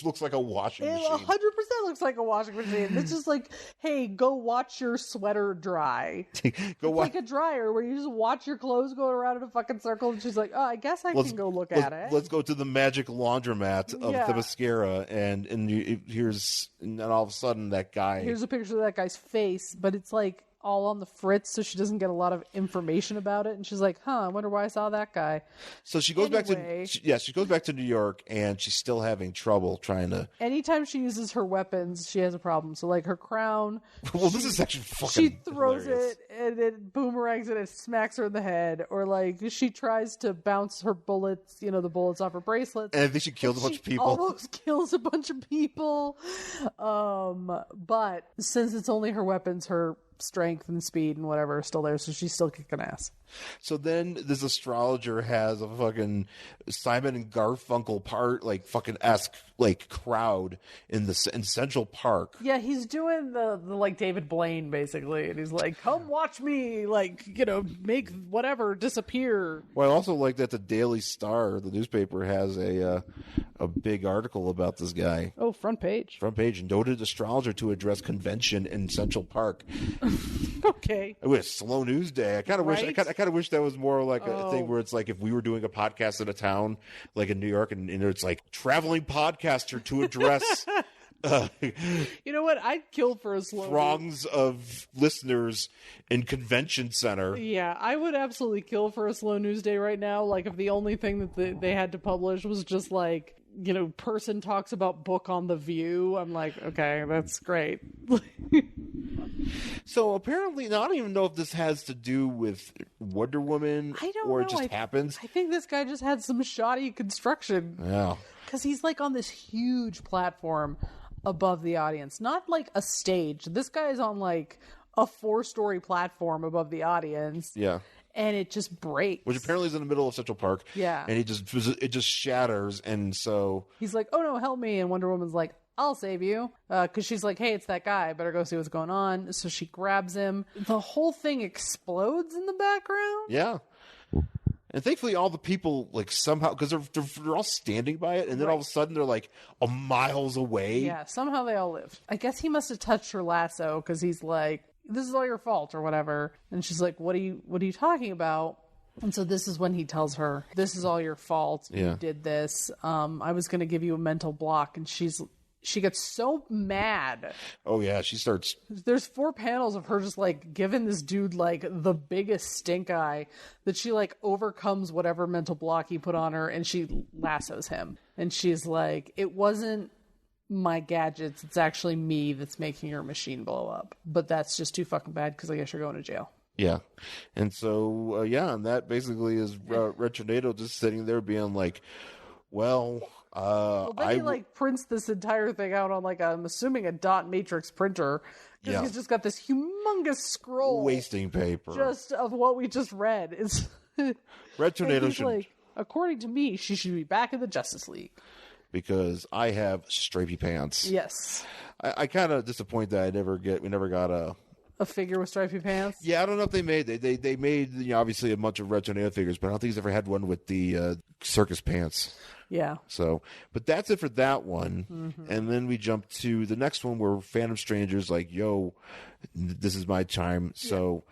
looks like a washing machine. 100% looks like a washing machine. It's just like, hey, go watch your sweater dry. Like a dryer where you just watch your clothes go around in a fucking circle." And she's like, "Oh, I guess I can go look at it. Let's go to the magic laundromat of Themyscira, and then all of a sudden that guy. Here's a picture of that guy's face, but it's like all on the fritz, so she doesn't get a lot of information about it. And she's like, I wonder why I saw that guy. So she goes back to New York, and she's still having trouble trying to. Anytime she uses her weapons, she has a problem. So like her crown. Well, this is actually fucking. She throws hilarious. it and it boomerangs it and smacks her in the head, or like she tries to bounce her bullets, the bullets off her bracelets. And I think she kills a bunch of people. Almost kills a bunch of people. But since it's only her weapons, her strength and speed and whatever are still there, so she's still kicking ass. So then this astrologer has a fucking Simon and Garfunkel part, like fucking esque like crowd in Central Park. Yeah, he's doing the like David Blaine basically, and he's like, "Come watch me, like make whatever disappear." Well, I also like that the Daily Star, the newspaper, has a big article about this guy. Oh, front page. Noted astrologer to address convention in Central Park. Okay. It was slow news day. I kind of wish that was more like a thing where it's like if we were doing a podcast in a town like in New York, and it's like traveling podcaster to address you know what? I'd kill for a slow throngs of listeners in convention center. Yeah, I would absolutely kill for a slow news day right now. Like if the only thing that they had to publish was just like, person talks about book on The View. I'm like, okay, that's great. So apparently, now I don't even know if this has to do with Wonder Woman or it just happens. I think this guy just had some shoddy construction. Yeah. Because he's like on this huge platform above the audience. Not like a stage. This guy is on like a 4-story platform above the audience. Yeah. And it just breaks. Which apparently is in the middle of Central Park. Yeah. And it just shatters, and so he's like, "Oh no, help me!" And Wonder Woman's like, "I'll save you," because she's like, "Hey, it's that guy. I better go see what's going on." So she grabs him. The whole thing explodes in the background. Yeah. And thankfully, all the people like somehow, because they're all standing by it, and then all of a sudden they're like miles away. Yeah. Somehow they all live. I guess he must have touched her lasso because he's like, "This is all your fault," or whatever. And she's like, What are you talking about? And so this is when he tells her, "This is all your fault. You did this. I was going to give you a mental block." And she gets so mad. Oh yeah, she starts. There's 4 panels of her just like giving this dude like the biggest stink eye that she like overcomes whatever mental block he put on her, and she lassos him. And she's like, "It wasn't my gadgets, it's actually me that's making your machine blow up. But that's just too fucking bad because I guess you're going to jail." Yeah. And so, and that basically is Red Tornado just sitting there being like, then he like prints this entire thing out on like I'm assuming a dot matrix printer, because he's just got this humongous scroll wasting paper just of what we just read. It's Red Tornado should, like, according to me, she should be back in the Justice League. Because I have stripy pants. Yes. I kind of disappointed that we never got a figure with stripy pants. Yeah, I don't know if they made they made obviously a bunch of Red Tornado figures, but I don't think he's ever had one with the circus pants. Yeah. So, but that's it for that one. Mm-hmm. And then we jump to the next one where Phantom Stranger's like, "Yo, this is my time." So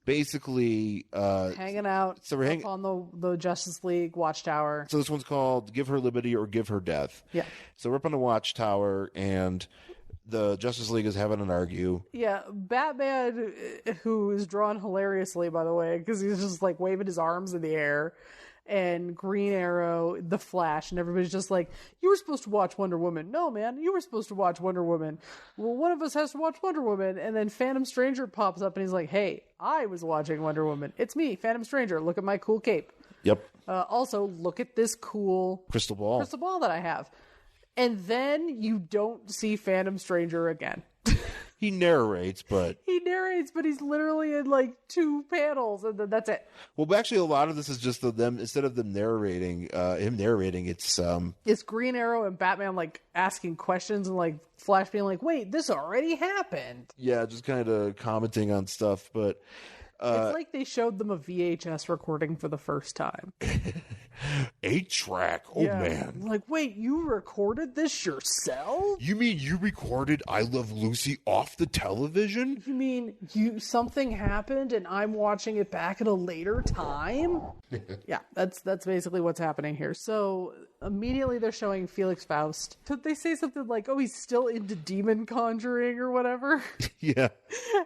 basically hanging out up on the Justice League watchtower. So this one's called Give Her Liberty or Give Her Death. Yeah. So we're up on the watchtower, and the Justice League is having an argue. Yeah, Batman, who is drawn hilariously, by the way, because he's just like waving his arms in the air, and Green Arrow, the Flash, and everybody's just like, "You were supposed to watch Wonder Woman." "No, man, you were supposed to watch Wonder Woman." "Well, one of us has to watch Wonder Woman." And then Phantom Stranger pops up and he's like, "Hey, I was watching Wonder Woman. It's me, Phantom Stranger. Look at my cool cape." Yep. Also, look at this cool crystal ball that I have. And then you don't see Phantom Stranger again. He narrates, but he's literally in like 2 panels, and then that's it. well, but actually, a lot of this is just them instead of them narrating, him narrating. It's Green Arrow and Batman like asking questions and like Flash being like, "Wait, this already happened." Yeah, just kind of commenting on stuff, but. It's like they showed them a VHS recording for the first time. 8-track. Oh, Yeah. man. Like, wait, you recorded this yourself? You mean you recorded I Love Lucy off the television? You mean something happened and I'm watching it back at a later time? Yeah, that's basically what's happening here. So immediately they're showing Felix Faust. Did they say something like, "Oh, he's still into demon conjuring" or whatever? Yeah.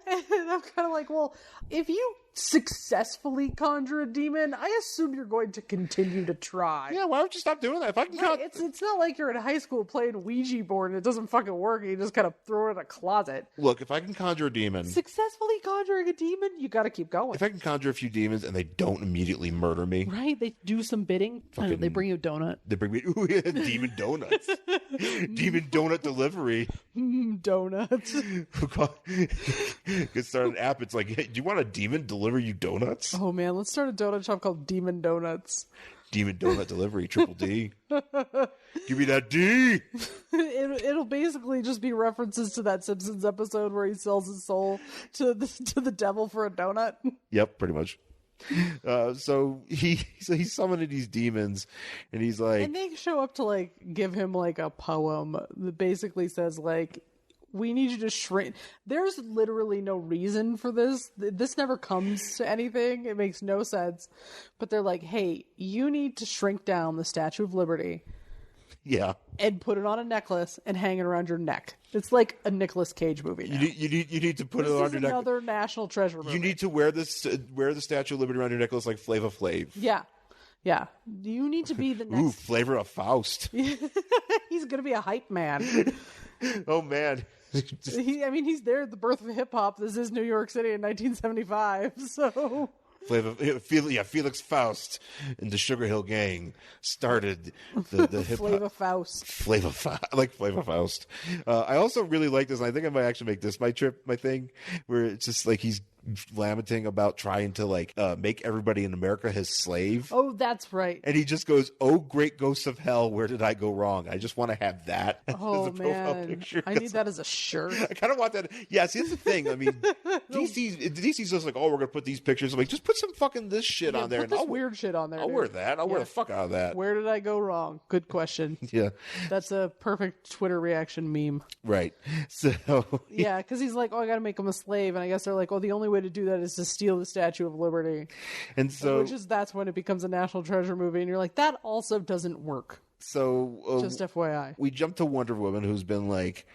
And I'm kind of like, well, if you successfully conjure a demon, I assume you're going to continue to try. Yeah, why would you stop doing that? If I can Right, it's not like you're in high school playing Ouija board and it doesn't fucking work and you just kind of throw it in a closet. Look, if I can conjure a demon, Successfully conjuring a demon, you gotta keep going. if I can conjure a few demons and they don't immediately murder me, Right? They do some bidding. They bring you a donut. they bring me ooh, yeah, demon donuts, demon donut delivery. Donuts. Could start an app. It's like, hey, do you want a demon deliver you donuts? Oh man, let's start a donut shop called Demon Donuts. Demon donut delivery, triple D. Give me that D. It'll basically just be references to that Simpsons episode where he sells his soul to the devil for a donut. Yep, pretty much. So he summoned these demons, and he's like, And they show up to like give him like a poem that basically says like, "We need you to shrink." There's literally no reason for this. This never comes to anything. It makes no sense. But they're like, "Hey, you need to shrink down the Statue of Liberty yeah, and put it on a necklace and hang it around your neck." It's like a Nicolas Cage movie now. you need to put This it on is your neck. another National Treasure movie. You need to wear the Statue of Liberty around your necklace like Flava Flav. Yeah. Yeah. You need to be the Ooh, next... flavor of Faust. He's going to be a hype man. Oh man. He's there at the birth of hip-hop. This is New York City in 1975, so... Felix Faust and the Sugar Hill Gang started the hip hop. Flava Faust. I like Flava Faust. I also really like this, and I think I might actually make this my thing, where it's just like he's lamenting about trying to like make everybody in America his slave. Oh, that's right. And he just goes, "Oh, great ghosts of hell, where did I go wrong?" I just want to have that as Oh, a profile man. picture. I need that as a shirt. I kind of want that. Yeah, see, that's the thing. I mean, DC's just like, "Oh, we're going to put these pictures." I'm like, just put some fucking this shit on there. Put this and weird shit on there. I'll dude. wear that. I'll wear Yeah. the fuck out of that. Where did I go wrong? Good question. Yeah, That's a perfect Twitter reaction meme. right. So, Yeah, because he's like, "Oh, I got to make him a slave," and I guess they're like, "Oh, the only way to do that is to steal the Statue of Liberty," and so, that's when it becomes a National Treasure movie, and you're like, that also doesn't work. Just FYI. we jump to Wonder Woman, who's been like,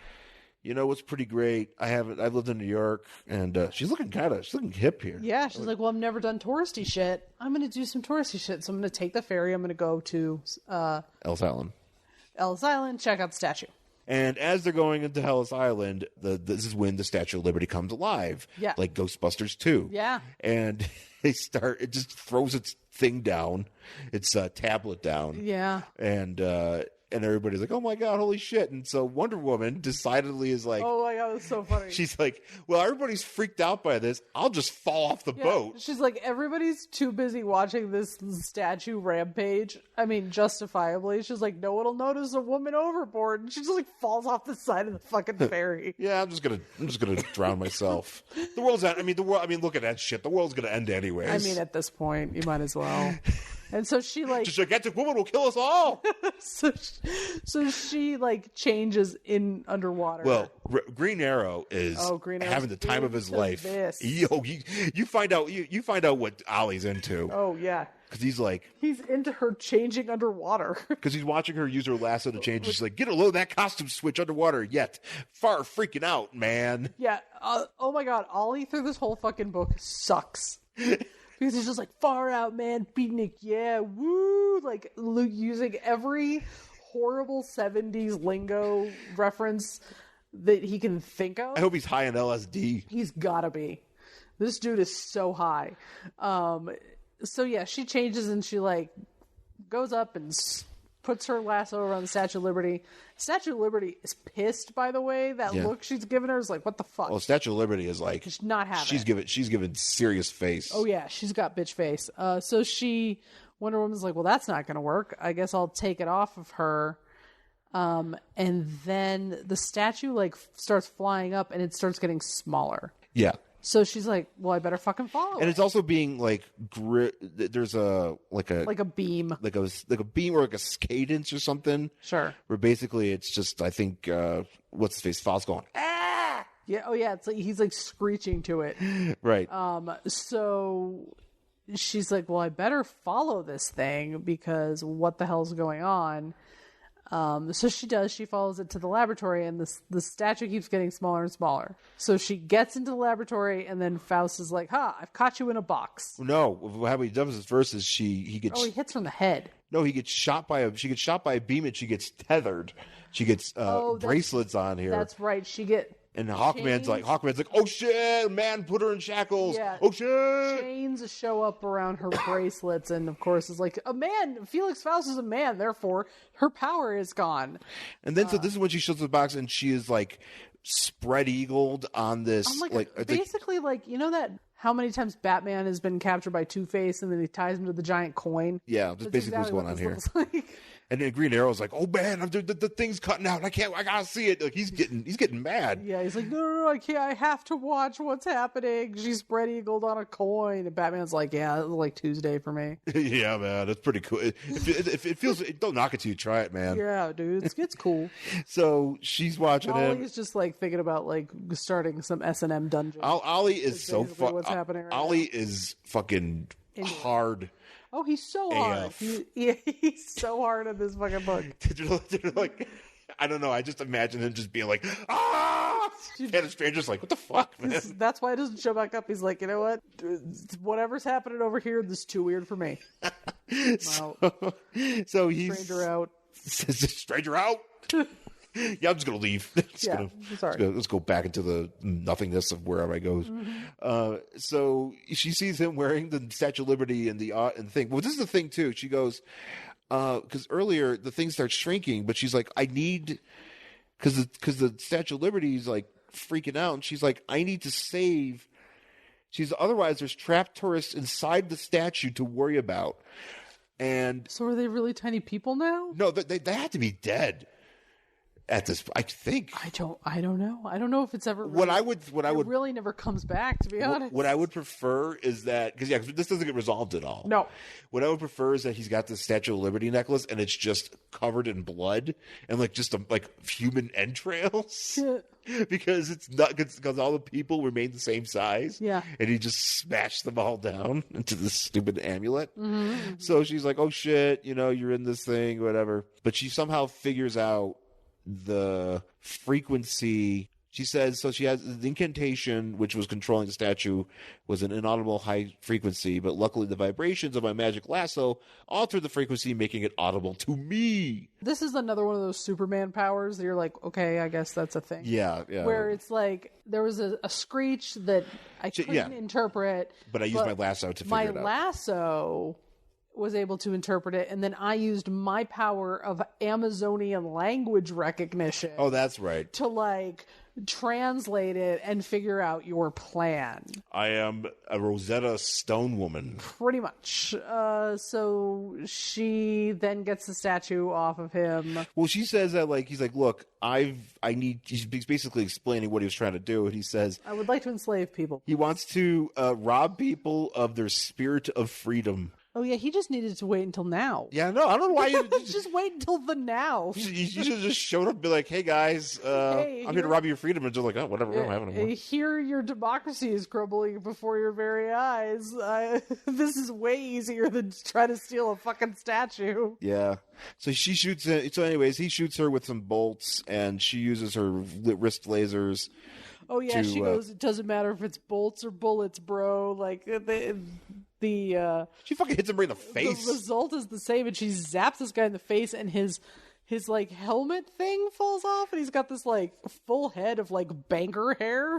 you know what's pretty great? I've lived in New York, and she's looking hip here. Yeah, she's like, well, I've never done touristy shit. I'm going to do some touristy shit. So I'm going to take the ferry. I'm going to go to Ellis Island. Ellis Island, check out the statue. And as they're going into Ellis Island, this is when the Statue of Liberty comes alive. Yeah. Like Ghostbusters 2. Yeah. And it just throws its thing down, its tablet down. Yeah. And everybody's like, "Oh my god, holy shit!" And so Wonder Woman decidedly is like, Oh my god, that's so funny. she's like, "Well, everybody's freaked out by this. I'll just fall off the Yeah, boat." she's like, everybody's too busy watching this statue rampage. I mean, justifiably. She's like, no one will notice a woman overboard. And she just like falls off the side of the fucking ferry. Yeah, I'm just gonna drown myself. The world's end. Look at that shit. The world's gonna end anyways. I mean, at this point, you might as well. And so she like, just a gigantic woman will kill us all. so she like changes in underwater. Well, Green Arrow is Green Arrow's having the time of his into life. this. You find out what Ollie's into. Oh yeah, Because he's like, he's into her changing underwater. because he's watching her use her lasso to change. She's like, "Get a load of that costume switch underwater." Yet far freaking out, man. Yeah. Oh my god, Ollie through this whole fucking book sucks. Because he's just like, far out, man, beatnik, yeah, woo, like using every horrible 70s lingo reference that he can think of. I hope he's high on LSD. He's gotta be. This dude is so high. So yeah, she changes and she like goes up and puts her lasso around the Statue of Liberty. Statue of Liberty is pissed, by the way. That look she's giving her is like, what the fuck? Well, Statue of Liberty is like, She's not having she's giving serious face. Oh yeah, she's got bitch face. So Wonder Woman's like, well, that's not going to work. I guess I'll take it off of her. And then the statue like starts flying up and it starts getting smaller. Yeah. So she's like, well, I better fucking follow And it's also being like there's a beam. like a beam or like a cadence or something. Sure. Where basically it's just, I think, what's his face? Faust going, ah! Yeah. Oh yeah. It's like he's like screeching to it. Right. So she's like, well, I better follow this thing because what the hell's going on? So she does. She follows it to the laboratory, and the statue keeps getting smaller and smaller. So she gets into the laboratory, and then Faust is like, "Ha! I've caught you in a box." No, how he does this first is he gets. Oh, he hits from the head. No, she gets shot by a beam, and she gets tethered. She gets bracelets on here. That's right. And Hawkman's like, oh shit, man, put her in shackles. Yeah. Oh shit. Chains show up around her bracelets, and of course is like, a man, Felix Faust is a man, therefore her power is gone. And then so this is when she shuts the box and she is like spread eagled on this. Basically, you know that how many times Batman has been captured by Two-Face and then he ties him to the giant coin? Yeah, that's basically what's going on here. And then Green Arrow's like, "Oh man, the thing's cutting out. I gotta see it." Like he's getting mad. Yeah, he's like, "No, I can't. I have to watch what's happening." She's spread eagled on a coin, and Batman's like, "Yeah, it was like Tuesday for me." Yeah, man, it's pretty cool. If it feels, don't knock it till you try it, man. Yeah, dude, it's cool. So she's watching him. Ollie's just like thinking about like starting some S&M dungeon. Ollie is so fun. What's happening right Ollie now. is fucking hard. Oh, he's so hard. He's so hard in this fucking book. They're like, I don't know. I just imagine him just being like, ah! And the stranger's like, what the fuck, man? That's why it doesn't show back up. He's like, you know what? Whatever's happening over here, this is too weird for me. So he's... Stranger out. Stranger out? Yeah, I'm just going to leave. Let's go back into the nothingness of wherever I goes. Mm-hmm. So she sees him wearing the Statue of Liberty and the thing. Well, this is the thing, too. She goes, because earlier the thing starts shrinking, but she's like, I need, because the Statue of Liberty is like freaking out. And she's like, I need to save. Otherwise there's trapped tourists inside the statue to worry about. And so are they really tiny people now? No, they have to be dead. At this, I think. I don't know. I don't know if it's ever. It really never comes back. To be honest, what I would prefer is that because this doesn't get resolved at all. No. What I would prefer is that he's got the Statue of Liberty necklace and it's just covered in blood and like just like human entrails. Because it's not because all the people remain the same size. Yeah. And he just smashed them all down into this stupid amulet. Mm-hmm. So she's like, "Oh shit, you're in this thing, whatever." But she somehow figures out the frequency. She says so she has the incantation which was controlling the statue was an inaudible high frequency, but luckily the vibrations of my magic lasso altered the frequency, making it audible to me. This is another one of those Superman powers that you're like, okay, I guess that's a thing. Yeah. Where it's like there was a screech that I couldn't interpret, but I used my lasso to figure it out. My lasso was able to interpret it, and then I used my power of Amazonian language recognition. Oh, that's right. To like translate it and figure out your plan. I am a Rosetta Stone woman. Pretty much. So she then gets the statue off of him. Well, she says that like he's like, look, he's basically explaining what he was trying to do, and he says, I would like to enslave people. He wants to rob people of their spirit of freedom. Oh, yeah, he just needed to wait until now. Yeah, no, I don't know why you... just wait until the now. You should have just showed up and be like, hey, guys, I'm here to rob your freedom. And just like, oh, whatever, we don't have it anymore. Here your democracy is crumbling before your very eyes. This is way easier than trying to steal a fucking statue. Yeah. So she shoots... So anyways, he shoots her with some bolts, and she uses her wrist lasers. Oh, yeah, she goes, it doesn't matter if it's bolts or bullets, bro. Like, she fucking hits him right in the face. The result is the same, and she zaps this guy in the face, and his like helmet thing falls off, and he's got this like full head of like banker hair.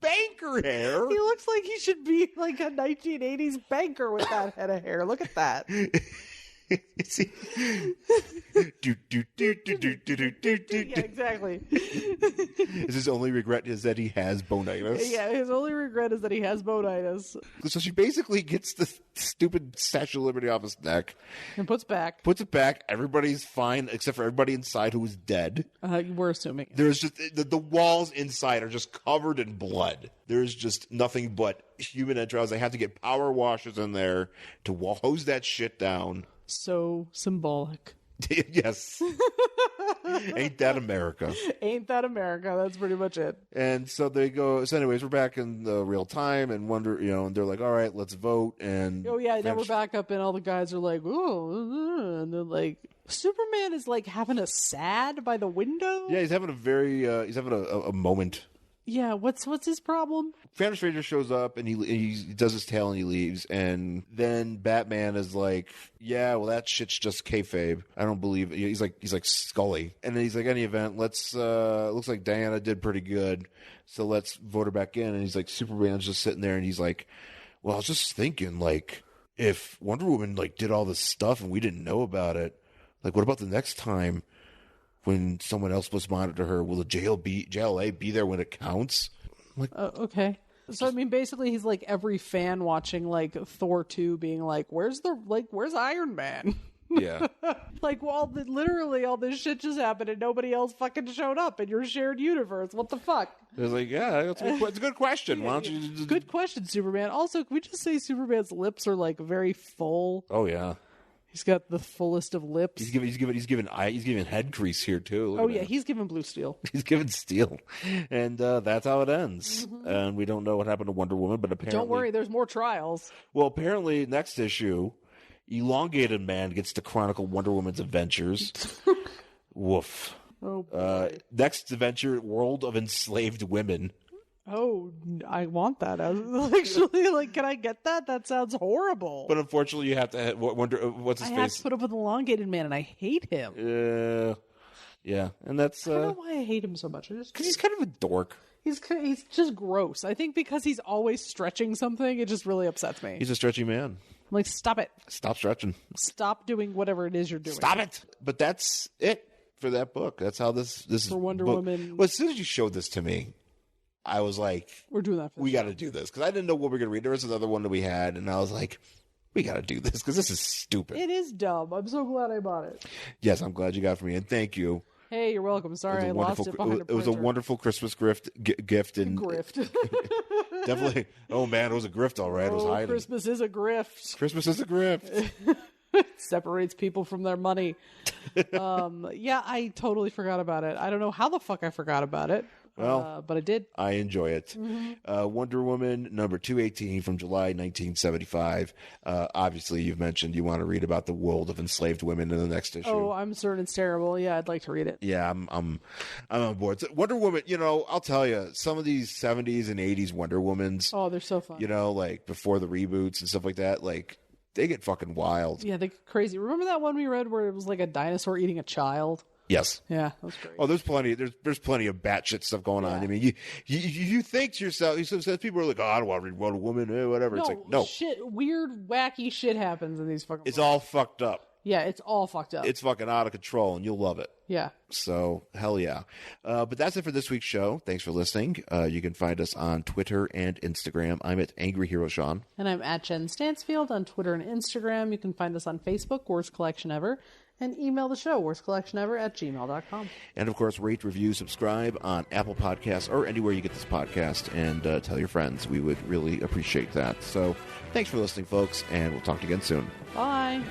Banker hair? He looks like he should be like a 1980s banker with that head of hair. Look at that. See? do, do, do, do, do, do, do, do, do. Yeah, exactly. His only regret is that he has bonitis. Yeah, his only regret is that he has bonitis. So she basically gets the stupid Statue of Liberty off his neck. And puts It back. Everybody's fine except for everybody inside who is dead. We're assuming. There's just the walls inside are just covered in blood. There's just nothing but human entrails. They have to get power washers in there to hose that shit down. So symbolic. Yes. Ain't that America? Ain't that America? That's pretty much it. And so they go. So, anyways, we're back in the real time, and and they're like, "All right, let's vote." And oh yeah, now we're back up, and all the guys are like, "Oh," and they're like, Superman is like having a sad by the window. Yeah, he's having a moment. Yeah, what's his problem? Phantom Stranger shows up and he does his tail and he leaves, and then Batman is like, "Yeah, well that shit's just kayfabe. I don't believe it." He's like Scully, and then he's like, "Any event, let's looks like Diana did pretty good, so let's vote her back in." And he's like, Superman's just sitting there and he's like, "Well, I was just thinking, like, if Wonder Woman like did all this stuff and we didn't know about it, like, what about the next time when someone else must monitor her? Will the JLA be there when it counts?" I'm like, okay. So I mean, basically, he's like every fan watching like Thor 2, being like, "Where's Iron Man?" Yeah. Like, well, literally all this shit just happened and nobody else fucking showed up in your shared universe. What the fuck? It's like, yeah, it's a good question. Why don't you just... Good question, Superman. Also, can we just say Superman's lips are like very full? Oh yeah. He's got the fullest of lips. He's giving head crease here too. Oh yeah, he's giving blue steel. He's giving steel, and that's how it ends. Mm-hmm. And we don't know what happened to Wonder Woman, but apparently, don't worry, there's more trials. Well, apparently, next issue, Elongated Man gets to chronicle Wonder Woman's adventures. Woof. Oh boy. Next adventure, World of Enslaved Women. Oh, I want that. Actually, like, can I get that? That sounds horrible. But unfortunately, you have to wonder what's his face. I have to put up with an elongated man, and I hate him. Yeah, and that's. I don't know why I hate him so much. Because he's kind of a dork. He's just gross. I think because he's always stretching something, it just really upsets me. He's a stretchy man. I'm like, stop it. Stop stretching. Stop doing whatever it is you're doing. Stop it. But that's it for that book. That's how this is. For Wonder Woman. Well, as soon as you showed this to me, I was like, we're doing that. We got to do this, because I didn't know what we were going to read. There was another one that we had, and I was like, we got to do this because this is stupid. It is dumb. I'm so glad I bought it. Yes, I'm glad you got it for me, and thank you. Hey, you're welcome. Sorry, I lost it behind a printer. It was a wonderful Christmas gift. Grift. Definitely. Oh man, it was a grift, all right. It was hiding. Christmas is a grift. Christmas is a grift. Separates people from their money. Yeah, I totally forgot about it. I don't know how the fuck I forgot about it. Well, but I did. I enjoy it. Mm-hmm. Wonder Woman number 218 from July 1975. Obviously, you've mentioned you want to read about the world of enslaved women in the next issue. Oh, I'm certain it's terrible. Yeah, I'd like to read it. Yeah, I'm on board. So Wonder Woman, I'll tell you, some of these 70s and 80s Wonder Womans. Oh, they're so fun. Like before the reboots and stuff like that, like they get fucking wild. Yeah, they get crazy. Remember that one we read where it was like a dinosaur eating a child? Yes. Yeah, that's great. Oh, there's plenty of batshit stuff going on. I mean, you think to yourself, people are like, oh, I don't want to read Wonder Woman, whatever. No, it's like, no. Shit, weird, wacky shit happens in these fucking It's books. all fucked up. Yeah, it's all fucked up. It's fucking out of control, and you'll love it. Yeah. So, hell yeah. But that's it for this week's show. Thanks for listening. You can find us on Twitter and Instagram. I'm at Angry Hero Sean. And I'm at Jen Stansfield on Twitter and Instagram. You can find us on Facebook, Worst Collection Ever. And email the show, worstcollectionever@gmail.com. And, of course, rate, review, subscribe on Apple Podcasts or anywhere you get this podcast, and tell your friends. We would really appreciate that. So thanks for listening, folks, and we'll talk to you again soon. Bye.